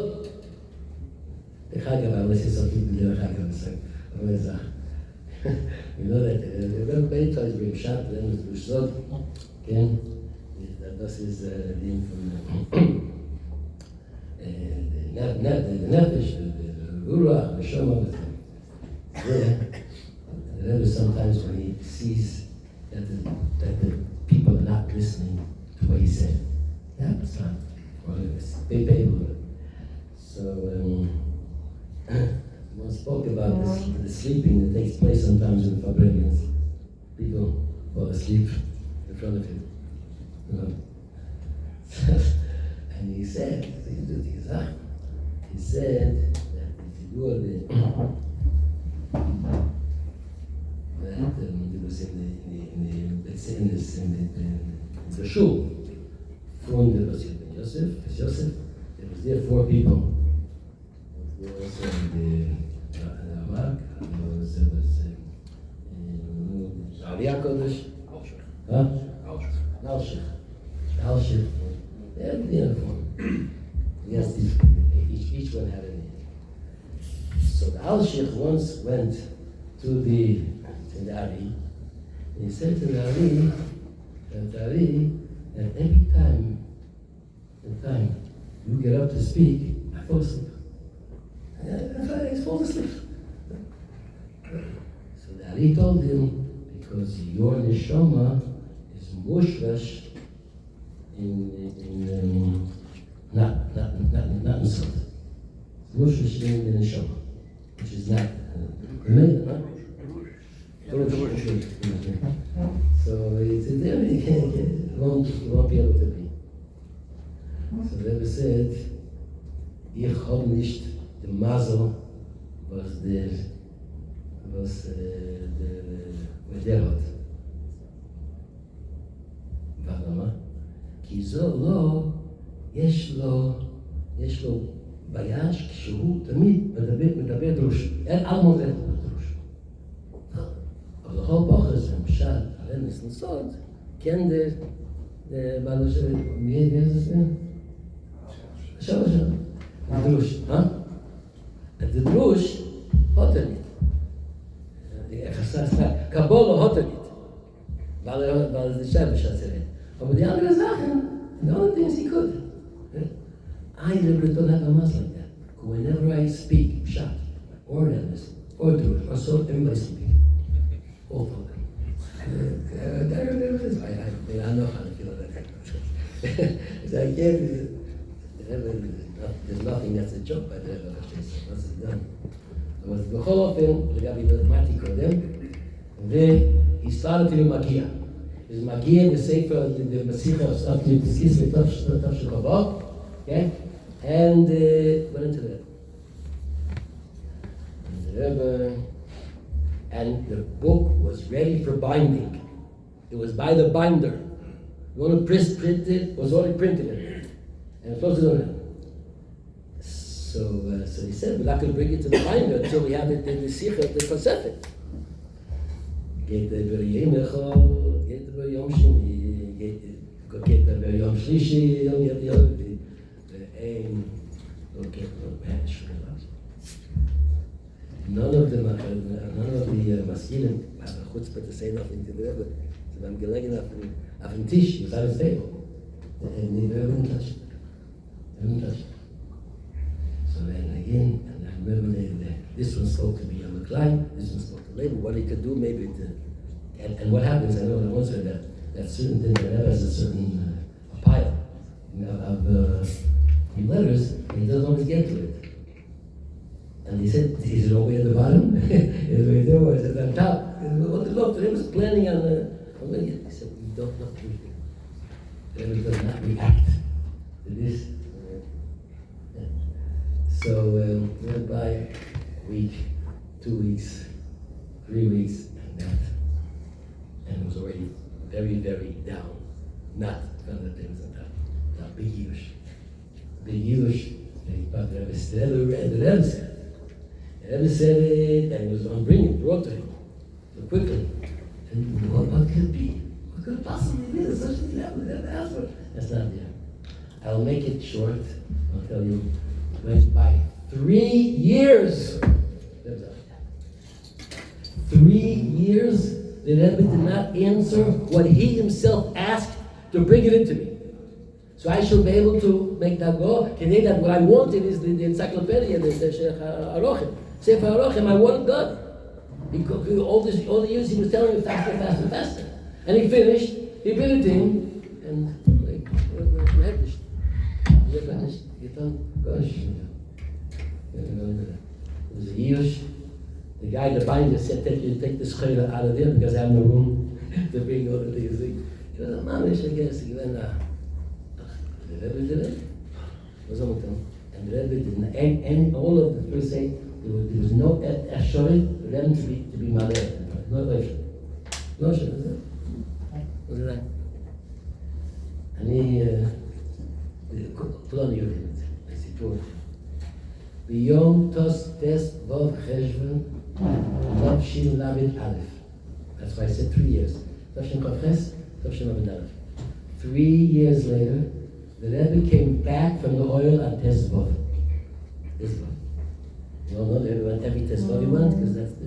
The Chagav, I will say something to the Chagav. You know that the Rebbe many times bring Shat and Liesod. Again, this is the name from the Nefesh, the Ruach, the Shoma. The Rebbe sometimes when he sees that the people are not listening to what he said, yeah, it's not. They pay for it. So one spoke about the sleeping that takes place sometimes in the Fabrinians. People fall asleep in front of him. You know? And he said that if you do all it was in the shul from the Yosef, there was there 4 people. There was the Ramak, there was Aliyah Kodesh. Huh? Alshich. They had the uniform. Yes, each one had a name. So the Alshich once went to the Ari, and he said to the Ari, that every time you get up to speak, I fall asleep. I fall asleep. So the Ari told him, because your neshama is mushrash in not in Sod. Mushrash in the neshama, which is not. So it's there. He won't be able to be. So the Rebbe said, "Ich hab nicht the mazel was der hat." ולמה? כי זו לא, יש לו בייש כשהוא תמיד מדבר דרוש. אין על מודד דרוש. אבל לכל פוחד זה למשל, על ניסוד, כן בעלו של, מי זה זה? עכשיו, דרוש, את הדרוש, הוטנית. קבולו הוטנית. ועל זה שבע שעצרת. But the other Sachen, the only things he could. I never don't have a mass like that. Whenever I speak, shot, or Dennis, or Drush, or so, everybody's sleeping. All of them. I know how to feel that. So I can't, there's nothing that's a joke by the Rebbe. Once it's done. אבל בכל אופן, לגבי דרמטי קודם, והיא started to be מגיע. is Magia, the Sefer, the Messiah of the Kiskis, the Tav Shekhavah, okay? And went into that. And the Rebbe, and the book was ready for binding. It was by the binder. You want to print it, was already printed it. And it's supposed to do it. So he said, we're not going to bring it to the binder until we have it in the Sikha, the Kosefet. Geht über Yemecha, geht über Yom Shini, geht über Yom Shlishi, Yom Yom, ein, okay, none of the Maskilim have a chutzpah to say nothing to the Rebbe. So I'm gelegen auf dem Tisch, he was at his table. And the Rebbe didn't touch it. So then again, and I remember this one spoke to me on the Klein, this one spoke to Labor, what he could do maybe to, and what happens, I know in one side that certain thing that has a certain pile of letters, and he doesn't always get to it. And he said, is it all the way at the bottom? Is it way there, or is it on top? What the Lord, he was planning on he said, we don't know anything. The Rebbe does not react to this. So we went by a week, 2 weeks, 3 weeks, and it was already very, very down. Not one of the things on top. Not big Yush. Big Yush, but the Rebbe said, the Rebbe said it, and it was on brought to him, so quickly. And what could it be? What could it possibly be? There's such a thing happened. That's not there. I'll make it short. I'll tell you. Went by 3 years. 3 years, the Rebbe did not answer what he himself asked to bring it into me. So I should be able to make that go. Today, that what I wanted is the encyclopedia, the Sefer Arochem. I wanted God. All the years he was telling me faster, faster, faster. And he finished, he put it in, and it was a Yush. The guy, the binder, said, take the schuyler out of there because I have no room to bring all the things. He was a mamish, I guess. He went, the Rebbe did it. And the Rebbe didn't. And all of the first say, there was no Eshori for them to be Malay. No Eshori. No Eshori. What was that? And he put on the unit. I said, Biyom Tos Tes Vov Cheshvan Tov Shin Lamed Aleph. That's why I said 3 years. Tov Shin Chav Ches, Tov Shin Lamed Aleph. 3 years later, the Rebbe came back from the oil at Tes Vov. Tes Vov. You all know the Rebbe went every Tes Vov he went, because that's the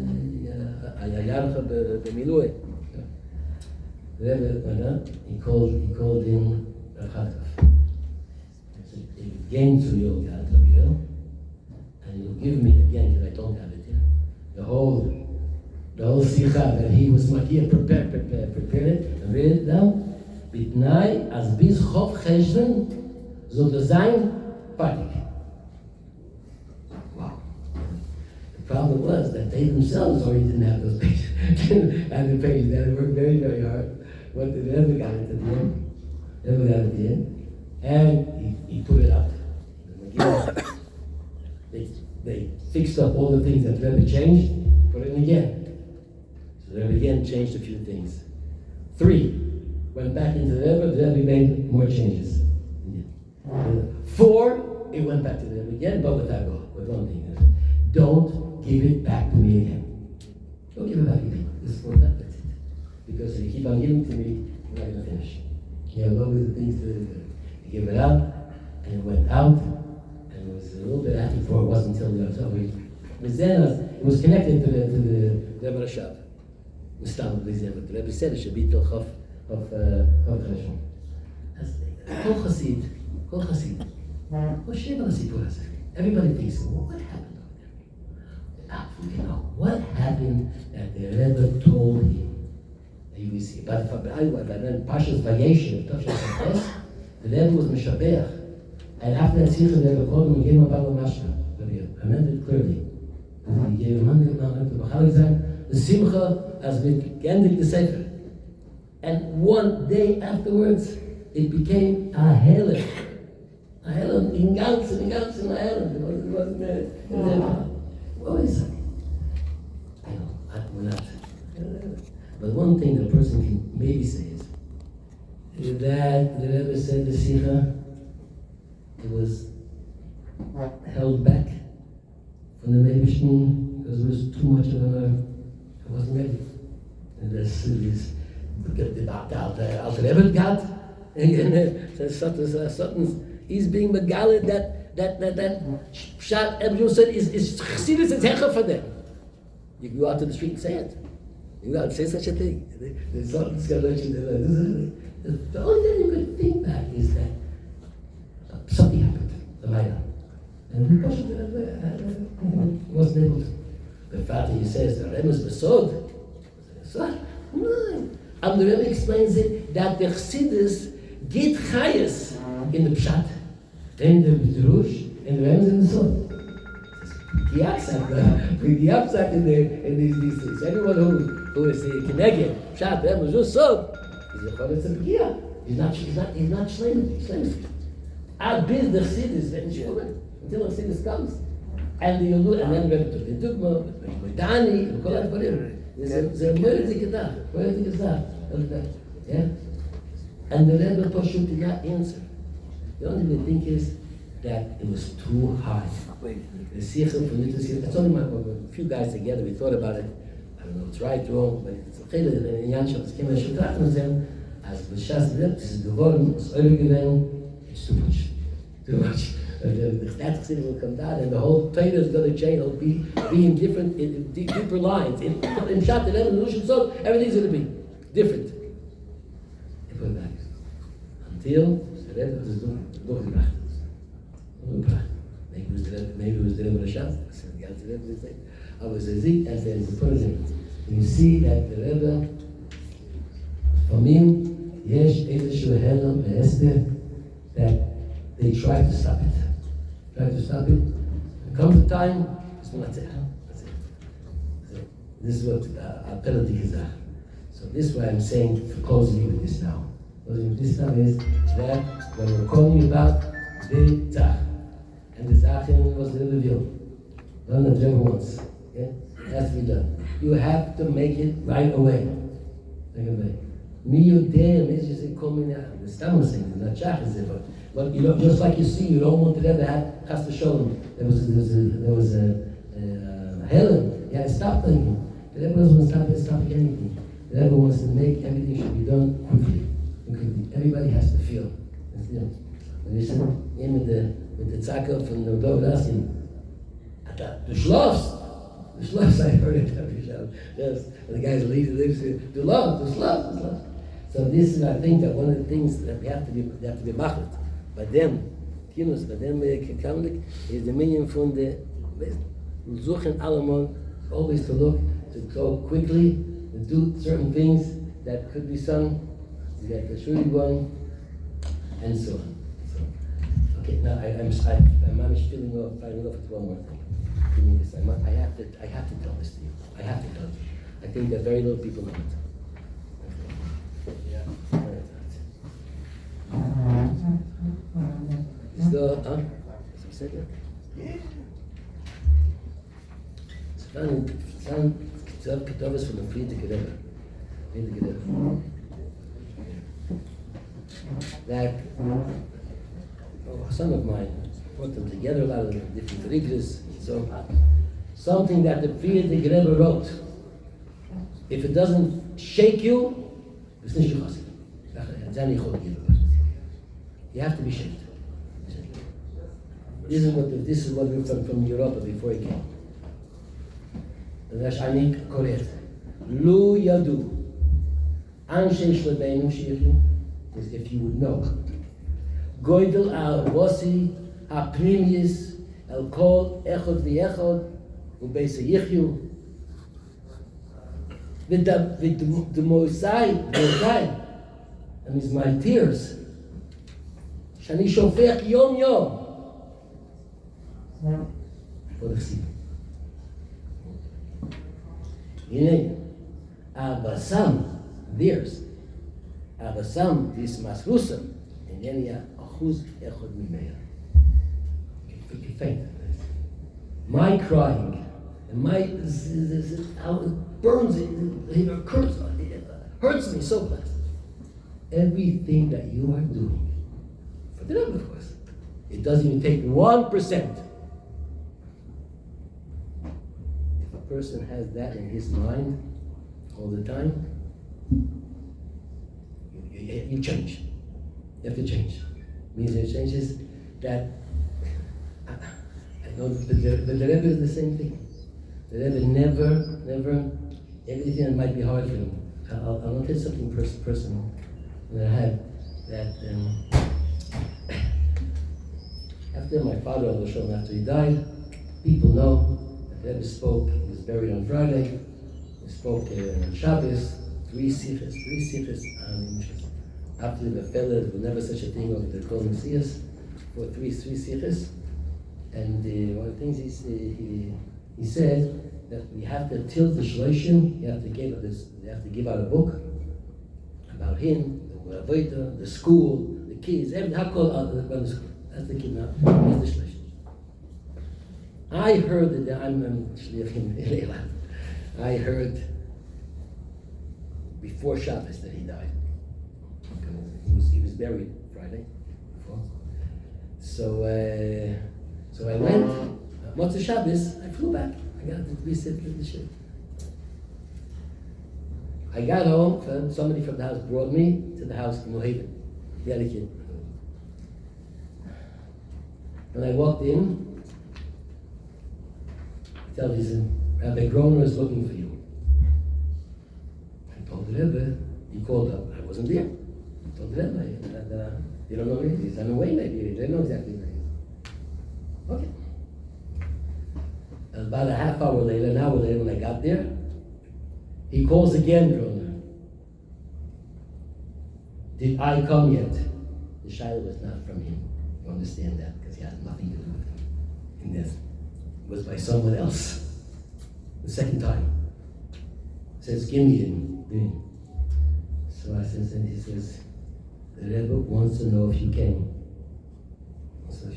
Ayarcha B'Milui. The Rebbe went up, he called in Rachatav. Again to your God, and you'll give me again, because I don't have it here, the whole sikha that he was makia, prepare it, and read it down. Bitnai as bis chof cheshvan so design patik. Wow. The problem was that they themselves already didn't have those pages. Didn't have the pages. They had to work very, very hard. But they never got it at the end. Never got it at the end. And he put it up. They fixed up all the things that Rebbe changed, put it in again. So Rebbe again changed a few things. 3, went back into the Rebbe made more changes. 4, it went back to the Rebbe again, but with one thing. Don't give it back to me again. Don't give it back to me. This is for that, that's it. Because if you keep on giving to me, you're not going to finish. You have always the things to do. You give it out, and it went out, and it was a little bit after before it wasn't until the October. It was connected to the Rebbe Rashab. But the Rebbe said it should be till Chof Cheshvan. Kol Chassid. Everybody thinks, well, what happened over there? What happened that the Rebbe told him? You will see. But then Pashas Vayeshev, the Rebbe was Meshabeach. And after that Sikha, the Rebbe called him and gave him a Baba Mashra. I meant it clearly. He gave him 100 to B'chalik, the Simcha as we ended the Sefer. And one day afterwards, it became a Helen. A Helen in ganzen a Helen. It wasn't what is it? I know, we're not. But one thing that a person can maybe say is that the Rebbe said the Sikha, it was held back from the Meibishn because there was too much of it wasn't ready. And there's this, the Alter Rebbe got, and he's being megalit that Pshat Ebru said is Chassidus is hecha for them. You can go out to the street and say it. You know, say such a thing. The only thing you could think back is that something happened, the Maya. And the person wasn't able to. The fact that he says the Rebbe is Lisod, no. And the Rebbe explains it that the Chassidus get chayas in the Pshat, in the Drush, and the Rebbe is in the Sod. The upside in these things. Everyone who is Keneged, Pshat, Rebbe is just Sod, is a Chodesh Tzaddikia. He's not Shleimah. Biz the Chassidus, until the Chassidus comes. And then Rebbe took the Dugma, Medani, and Kol HaDvarim. There's a Moedik Kedah. Yeah? And the Rebbe Pashut did not answer. The only thing I think is that it was too hard. The Sikha from the Sikha, it's only a few guys together, we thought about it. I don't know, it's right, wrong, but it's okay that in Yanshah, it's came and Shutrach with them, as B'Shas Rebbe, this is Gevorn, it's Oile Geven, it's too much. That Chassidus will come down, and the whole Torah is going to change. It'll be in different, in deeper lines. In Pshat, in Evolution, so everything's going to be different. It went back until the Rebbe was durchgebracht. Maybe it was the Rebbe Rashab. Aber es sieht, as there is a person. You see that the Rebbe, לפעמים יש איזשהו הלם בהסתר that they try to stop it. There comes a time, it's not there. That's it. This is what our penalty is. So this is why I'm saying, closing with this now. Closing with this now is that when we're calling you about the Zach, and the Zachin was the reveal. Done it never once. Okay? It has to be done. You have to make it right away. Mi yodeh, means you say, call me now. The Stam was saying, not Shach is it, but But you know, just like you see, you don't want to ever have chas v'sholom. There was a Helen. Yeah, stop thinking. The Rebbe doesn't want to stop anything. The Rebbe wants to make everything should be done quickly. Everybody has to feel. When you sit in with the tzaka from the dog asking, the schloss, I heard it every show. Yes, and the guys leave the love. So this is, I think, that one of the things that they have to be machet. But then, is the minion from the Zuchen Alamon, always to look, to go quickly, to do certain things that could be sung. You got the Shuri one, and so on. Okay, now I'm feeling off with one more thing. Give me this. I have to tell this to you. I have to tell you. I think that very little people know it. Yeah. Is the said that? Yeah. Son Ketavas from the Friedrich Rebbe. That a son of mine put them together, a lot of different religions, and so something that the Friedrich Rebbe wrote. If it doesn't shake you, it's not your chassid. You have to be shaken. This is what we're from Europe before he came. אני קורא את זה. לו ידעו אנשי שלבינו שיחיו, is if you would know. גוידל האבוסי הפנימיוס אל כל אחד ואחד ובייס יחיו. ודמוסי, and is my tears, שאני שופך יום יום. עוד החסיד. הנה, הבשם, theirs, הבשם, this מסרוסם, אינני אחוז אחד ממאה. My crying, and my, how it burns, it hurts me so bad. Everything that you are doing, for the Rebbe, of course, it doesn't even take 1%. Person has that in his mind all the time, you change. You have to change. Means it changes that. I know the Rebbe is the same thing. The Rebbe never, everything that might be hard for him. I'll tell you something personal that I had. That after my father, Roshon, after he died, people know. The Rebbe spoke, he was buried on Friday, he spoke on Shabbos, three sikhs, after the fellow, there was never such a thing of the Kol Messias, for three sikhs, and one of the things he said, that we have to tilt the shloshim, you have to give out a book about him, the Avodah, the school, the kids, everything, how called the school, that's the kid now, that's the shloshim. I heard that I'm shliachim Eila. I heard before Shabbos that he died. He was buried Friday before. So I went. Motzei Shabbos, I flew back. I got to reset the ship. I got home. Somebody from the house brought me to the house in New Haven. The other kid. When I walked in. He said, Rabbi Groner is looking for you. I told the Rebbe, he called up. I wasn't there. I told the Rebbe, you don't know me? He's on the way maybe. They don't know exactly where he is. Okay. About a half hour later, an hour later when I got there, he calls again, Groner. Did I come yet? The Shiloh was not from him. You understand that? Because he has nothing to do with him in this. Was by someone else. The second time. Says, give me him. So I said, and he says, the Rebbe wants to know if you came. I said,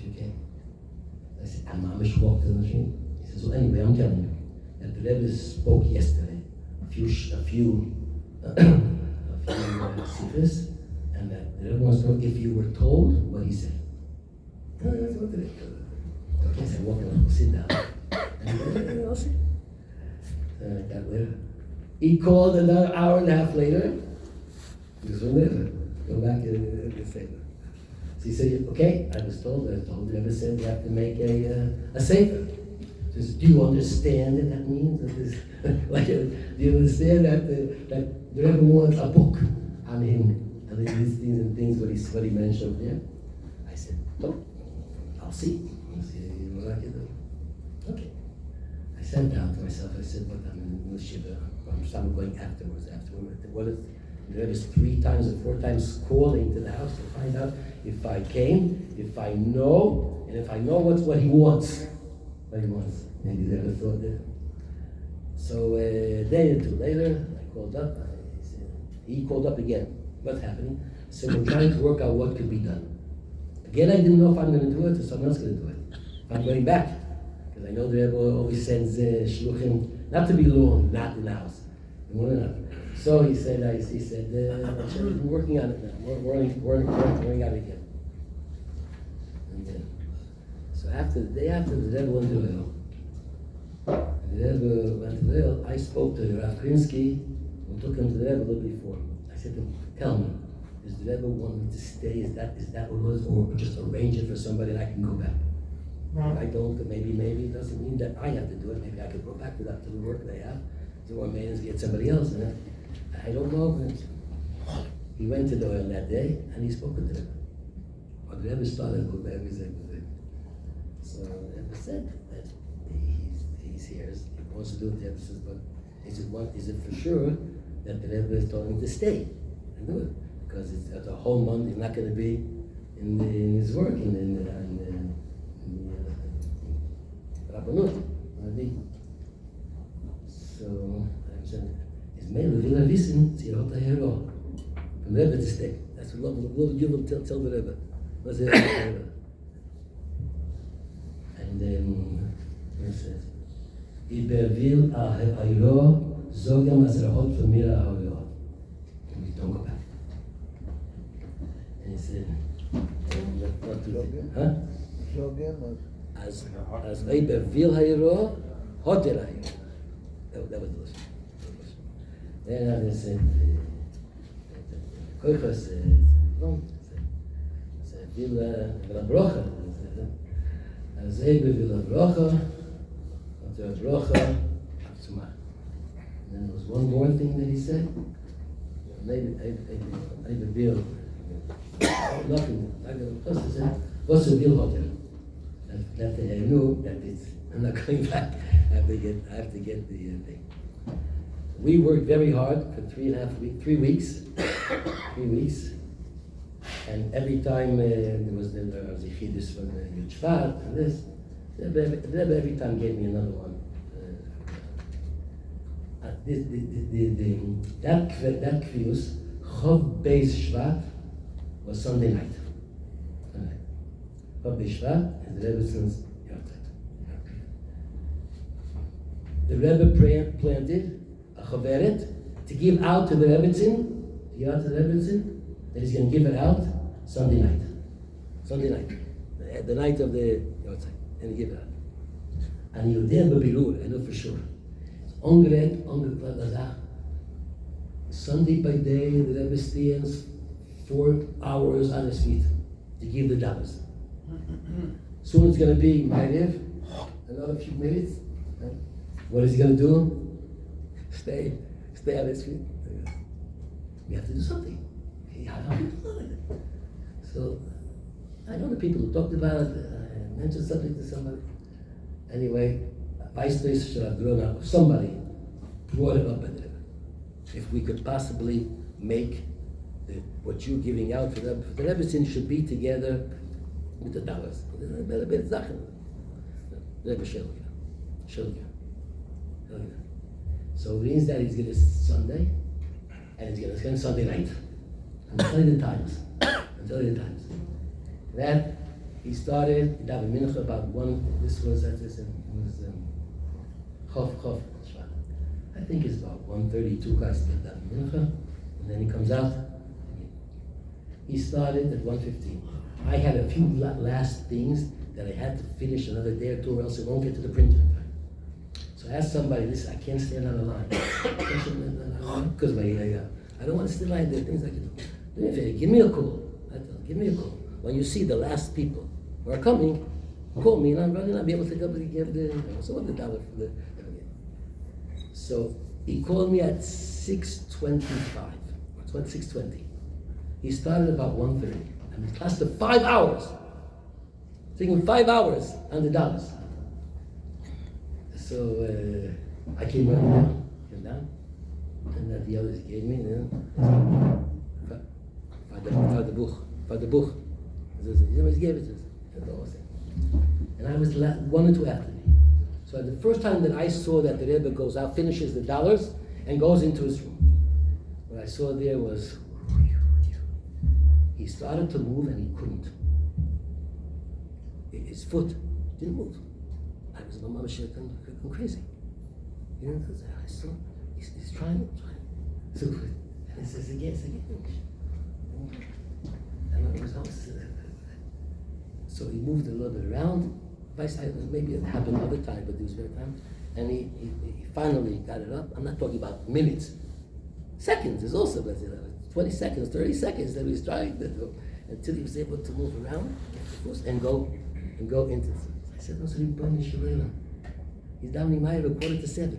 I said, Mamish walked to the machine. He says, well, anyway, I'm telling you that the Rebbe spoke yesterday a few sikhs, and that the Rebbe wants to know if you were told what he said. Okay, so I walk in, sit down. And I'll see. Like that later. He called another hour and a half later. This will never go back and say that. So he said, okay, I told the Rebbe said you have to make a sefer. Says, do you understand what that means? That is, like, do you understand that the Rebbe wants a book on him? And these things and things what he mentioned there. I said, no, I'll see. I'll see what I can do. Okay. I sat down to myself. I said, but I'm in the shiva. I'm going afterwards. What is the Rebbe's 3 times or 4 times calling to the house to find out if I came, if I know, and if I know what he wants. What he wants. Maybe they never thought that. So a day or 2 later, I called up. He called up again. What's happening? So we're trying to work out what could be done. Again, I didn't know if I'm going to do it or someone else going to do it. If I'm going back. Because I know the Rebbe always sends shluchim, not to be long, not in the house. So he said, I'm working on it now. We're working on it again. And then, so the day after the Rebbe went to Oil, I spoke to Rav Krinsky, who took him to the Rebbe a little before. I said to him, tell me, does the Rebbe want me to stay? Is that what it was? Or just arrange it for somebody and I can go back? I don't, maybe it doesn't mean that I have to do it. Maybe I could go back to the work they have. Or maybe get somebody else. And I don't know. But he went to the oil that day and he spoke with the Rebbe. Or the Rebbe started with the Rebbe. So the Rebbe said that he's here. He wants to do it. The Rebbe says, but is it for sure that the Rebbe is telling him to stay and do it? Because it's a whole month. He's not going to be in his work in Rabbanut. So I said, it's mainly will listen to your hero. From Rebbe to stay. That's what you will tell the Rebbe. What's the Rebbe? And then he says, Ibervil ha'iro zogam azrahot v'mira ha'iro. And we don't go back. And he said, what to do? Huh? Zogam as Ibervil ha'iro, hotel ha'iro. That was the list. Then I said, Koichas said, Villa Brocha. As Ebe Villa Brocha, after Brocha, Abtsumah. And then there was one more thing that he said. Maybe Ebe Villa. Nothing. I got plus to say, what's the Villa Hotel? That I knew that I'm not going back. I have to get the thing. We worked very hard for 3 weeks, 3 weeks, and every time there was the chiddush from Yud Shvat and this, the Rebbe every time gave me another one. That kvius, Chov Beis Shvat, was Sunday night. Chov Beis Shvat is the Rebbe's yahrzeit. The Rebbe planted a chaveret to give out to the Rebbetzin, that he's going to give it out Sunday night. The night of the yahrzeit, and give it out. And you there bebirur, I know for sure. Sunday by day, the Rebbe stands 4 hours on his feet to give the dollars. Soon it's going to be Ma'ariv, another few minutes. What is he going to do? Stay on his feet. We have to do something. So, I know the people who talked about it, I mentioned something to somebody. Anyway, Vice President should have grown up. Somebody brought it up at the Rebbe. If we could possibly make what you're giving out for the Rebbetzin should be together with the dollars. So it means that he's going to Sunday, and he's going to spend Sunday night. I'm telling you the times. That he started in Daven Mincha about 1. This was Chof. I think it's about 1:32 guys get Daven Mincha, and then he comes out. He started at 1:15. I had a few last things that I had to finish another day or two, or else it won't get to the printer. So I asked somebody, listen, I can't stand on the line. Because I don't want to stand line. There are things I can do. Do me a favor, give me a call. Give me a call. When you see the last people who are coming, call me, and I'm running. I'll be able to go and give the $1 for the. So he called me at 6:25 or 6:20. He started about 1:30. And it lasted 5 hours. Taking 5 hours on the dollars. So I came down, and the others gave me, Father Buch. He always gave it to us. And I was 1 or 2 after me. So the first time that I saw that the Rebbe goes out, finishes the dollars, and goes into his room, what I saw there was, he started to move and he couldn't. His foot didn't move. I was going crazy. You know, I saw he's trying. So, and he says again. And it was so he moved a little bit around. Maybe it happened another time, but there was very time. And he finally got it up. I'm not talking about minutes. Seconds is also, 20 seconds, 30 seconds that he was trying to do until he was able to move around and go into it. I said, he's down in my 6:45.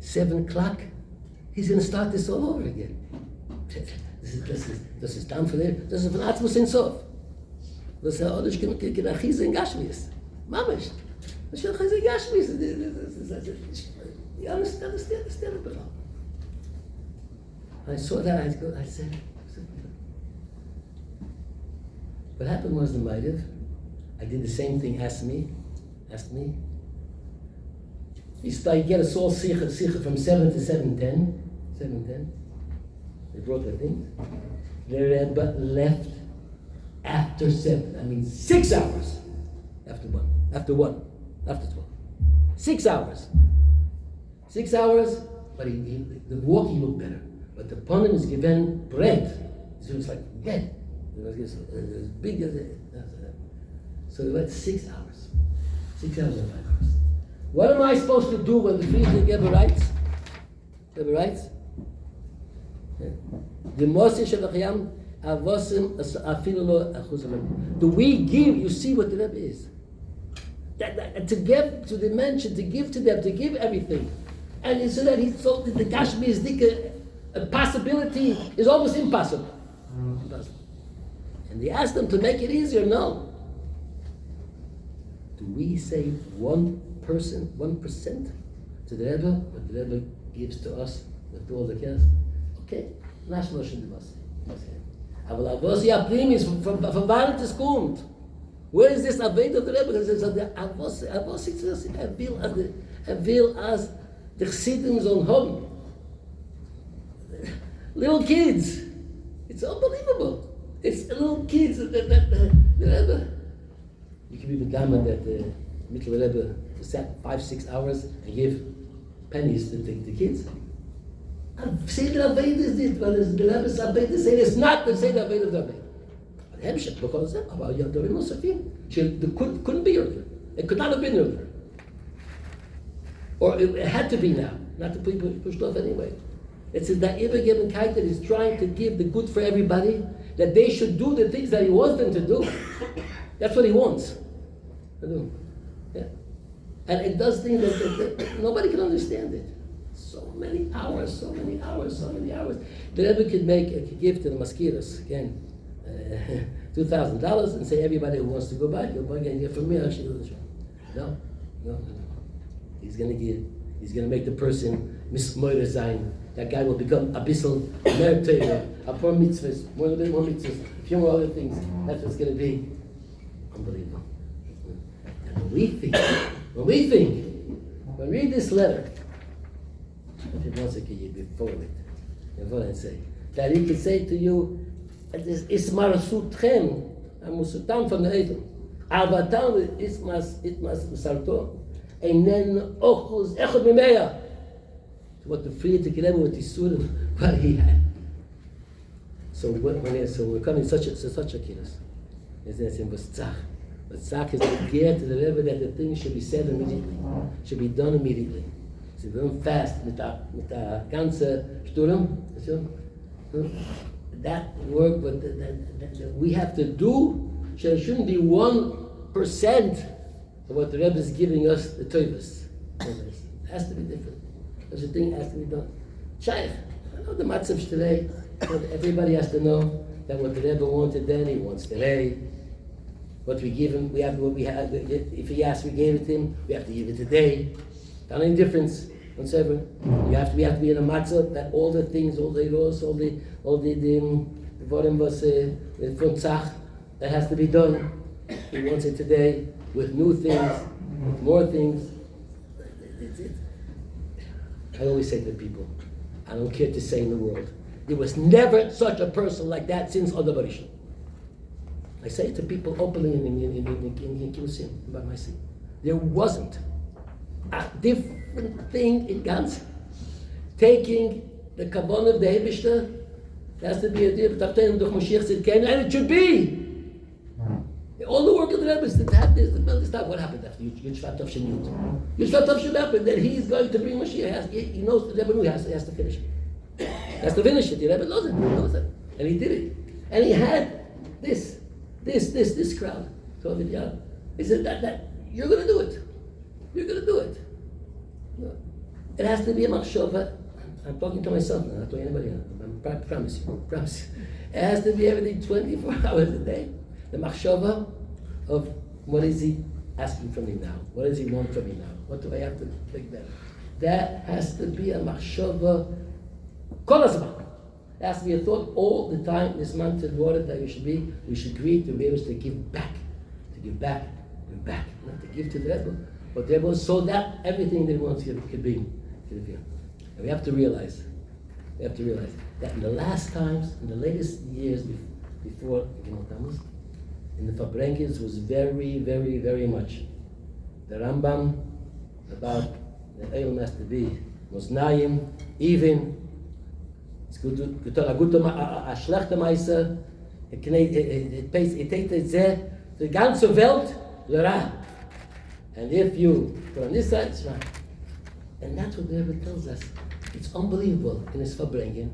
7 o'clock, he's going to start this all over again. Das ist dann von der, das ist von Atmos in Sof. Das ist Oddisch in Achise in Gashmias. Mamish. Das ist Achise in Gashmias. You understand it? I saw that, I said, what happened was the Ma'ariv, I did the same thing, asked me. You get a soul sikha from 7 to 7:10. 7:10. They brought the thing. The Rebbe left after 7. I mean 6 hours. After 12. 6 hours. 6 hours, but the walking looked better. But the ponim is given bread. So it was like bread. It was as big as it. So it went 6 hours. 6 hours and 5 hours. What am I supposed to do when the Friedrich Rebbe writes? Rebbe writes? The Moshe Shavachayam Avosim Afilolo Achuzam. Do we give? You see what the Rebbe is. That to give, to dimension, to give to them, to give everything. And so that he's so the Gashmi is a possibility is almost impossible. Impossible. And he asked them to make it easier. No. Do we say 1% to the Rebbe, what the Rebbe gives to us with all the cares? Okay, national should be Aber Avosi Aprim is from where it kommt. Where is this Aved of the Rebbe? Because Avosi will as the Chassidim on home. Little kids. It's unbelievable. It's little kids that the Rebbe. You can be the Dama that the Mittel Rebbe sat 5-6 hours and give pennies to the kids. And Seder Aved is it, but the Rebbe's Aved is saying it's not the Seder Aved of the Aved. But Hemshech, because about Yadovim Nosafim, couldn't be earlier. It could not have been earlier. Or it had to be now, not to be pushed off anyway. It's a Da'iva Geben Kite that is trying to give the good for everybody, that they should do the things that he wants them to do. That's what he wants to do. Yeah. And it does things that nobody can understand it. So many hours. The Rebbe could give to the Maskiras, again, $2,000 and say everybody who wants to go back, you'll buy and get from me, actually do the show. No. He's going to make the person mismoyer sein. That guy will become a bissel mer Torah, a poor mitzvahs, more mitzvahs, a few more other things. That's what's going to be unbelievable. And when we read this letter, if it was you forward and say that he could say to you, "It's marasutchem, amusutam from the Edom, avatam itmas sarto, einen ochus echad mimeya." What the Friedrich Rebbe, what he saw, what he had. So we're coming to such a kiddush. Is that in Tzach? But Tzach is to get to the level that the thing should be said immediately, should be done immediately. So we're going fast with the ganze Sturm. That work, but that we have to do. There shouldn't be 1% of what the Rebbe is giving us the Tovus. It has to be different. Such a thing has to be done. Shaykh, I know the matzavs today. Everybody has to know that what the Rebbe wanted then, he wants today. What we give him, we have what we have. If he asked, we gave it to him. We have to give it today. Not any difference whatsoever. We have to be in a matzah that all the things, all the laws, all the vorim was from tzach, that has to be done. He wants it today with new things, with more things. It's it. I always say to people, I don't care to say in the world, there was never such a person like that since Adam Rishon. I say it to people openly in Kiyusim about my seat. There wasn't a different thing in Gans. Taking the kavanah of the Hebishter, there has to be a deal, and it should be. All the work of the Rebbe is to have this, to build this stuff. What happened after Yud Tov Shin Yud? Yud Tov Shin happened, then he's going to bring Mashiach. He knows, the Rebbe knew he has to finish it. He has to finish it. The Rebbe knows it. And he did it. And he had this crowd. So he said that you're going to do it. You're going to do it. No. It has to be a machshava. I'm talking to myself now, not to anybody else. I promise you. It has to be everything 24 hours a day. The machshava of what is he asking from me now? What does he want from me now? What do I have to make better? That has to be a machshava kol hazman. It has to be a thought all the time. This month in water that we should create to be able to give back. To give back. Not to give to the Rebbe, but the Rebbe so that everything they want could be. And we have to realize that in the last times, in the latest years before Thomas, in the Fabrenkins was very, very, very much. The Rambam about the Eilm has to be was Naim, even. It's good to a schlechte Meister. It takes the ganze Welt lera. And if you put on this side, it's right. And that's what the Rebbe tells us. It's unbelievable in his Fabrengen,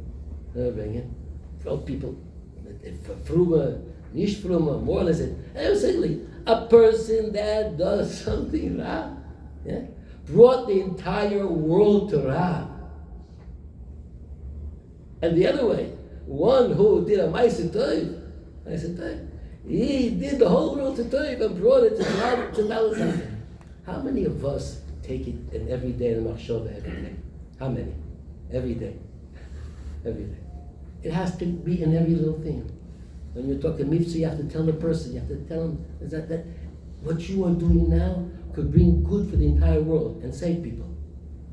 for people, for Frumer, nicht Frumer, more or less, absolutely, a person that does something Ra, brought the entire world to Ra. And the other way, one who did a Ma'aseh Tov, he did the whole world to Tov and brought it to Dallas. How many of us take it in every day in the Machshava every day? How many? Every day. It has to be in every little thing. When you're talking mitzvah, you have to tell the person, you have to tell him that what you are doing now could bring good for the entire world and save people.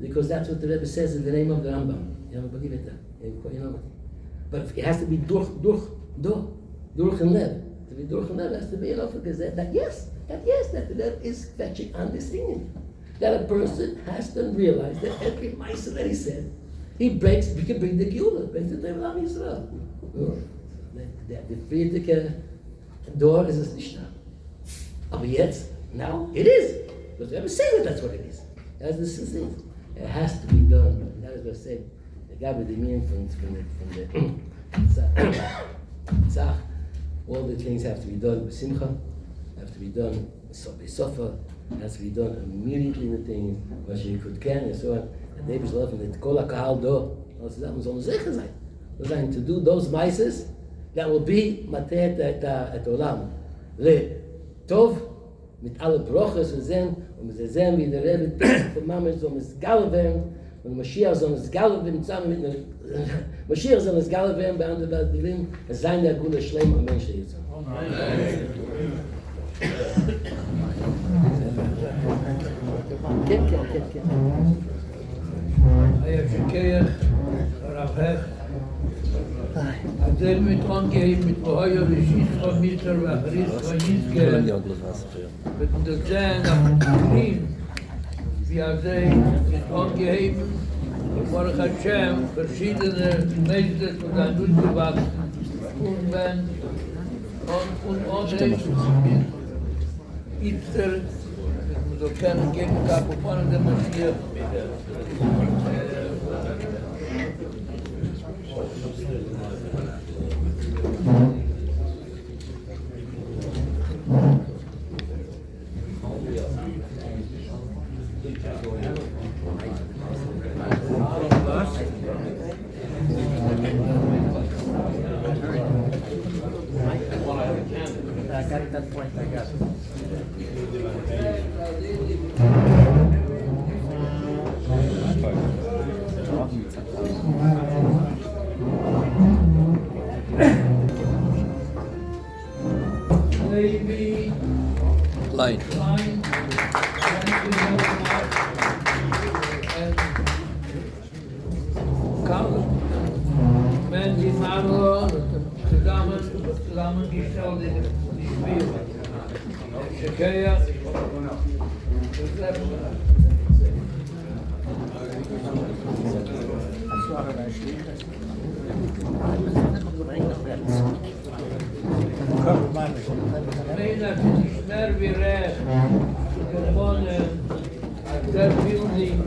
Because that's what the Rebbe says in the name of the Rambam. You don't believe it? But it has to be durch and lev. To be durch and lev has to be enough because that the Rebbe is fetching on this thing. That a person has to realize that every ma'aseh that he said, he can bring the Geulah, brings the Tevlah Yisrael. The Friedrich door is a nicht da. But yet, now it is. Because the Rebbe says that's what it is. That's the thing. It has to be done. That is what I said. The guy with the meaning from the Tzach. All the things have to be done with Simcha, have to be done with Sofa, has to be done immediately in the thing, what you could can, and so on. And they was loving it. Kol HaKahal do. That was on the Zecher sein. We're going to do those mices that will be matet at Olam. Le Tov, mit alle Broches und wir sehen, wie der Rebbe von Mama so misgal werden, und Mashiach soll misgal werden, zusammen mit Mashiach soll misgal werden, bei anderen Bildern, es sein der Gule Schleim am Mensch jetzt. כן. היה שכיח, רבך, אז זה מתרונגים, מתרוהיו ושיסחו מיצר ואחריסחו ניסגר, ותנדזה אנחנו תקרים, ויעזה מתרונגים, ברוך השם, verschiedene Meister von der Nutgewachsen. und wenn Itzer, so können geben Kapopon der Maschine. I got that point, I got it. Maybe Line. Wenn die Maro zusammengestellt die Spiele. Shekeya. Meina die Nervi recht. Gewonnen. Der Building.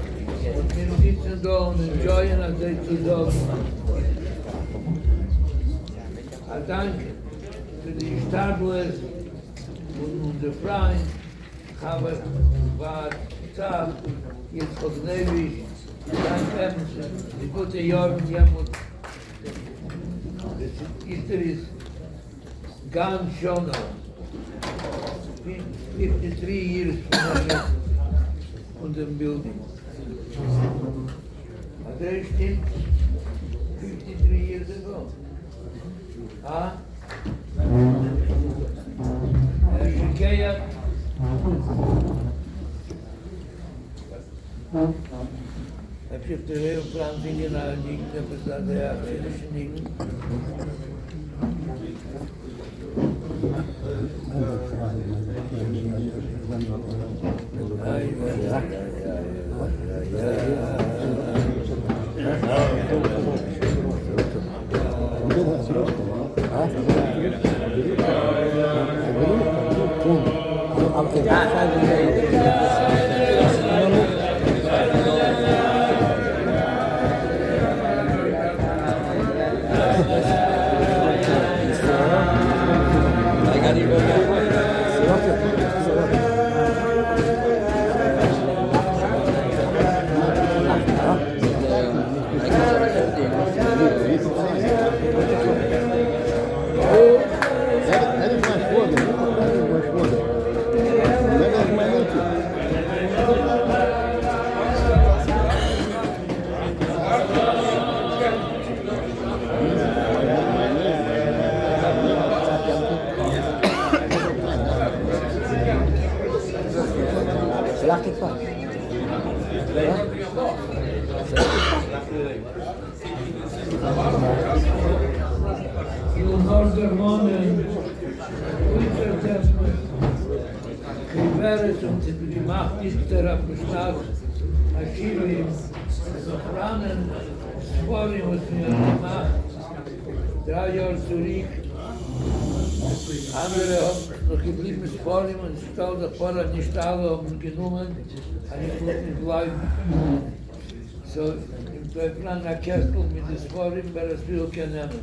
Wir sitzen da und enjoyen as they zusammen. Dank für die Stadtler und die Freien haben war Zeit, jetzt von Nevis, Dank Emerson, die gute Jahre mit Jemut. Das ist ganz schon noch. 53 years von dem Building. Das stimmt, 53 years ago. Ah? Shekeya. Heb je de hele planting naar die bestaat de actie nicht alle haben genommen, und ich wollte nicht bleiben. So, im Plan der Kästel mit dem Sporim, wer es will, kann nehmen.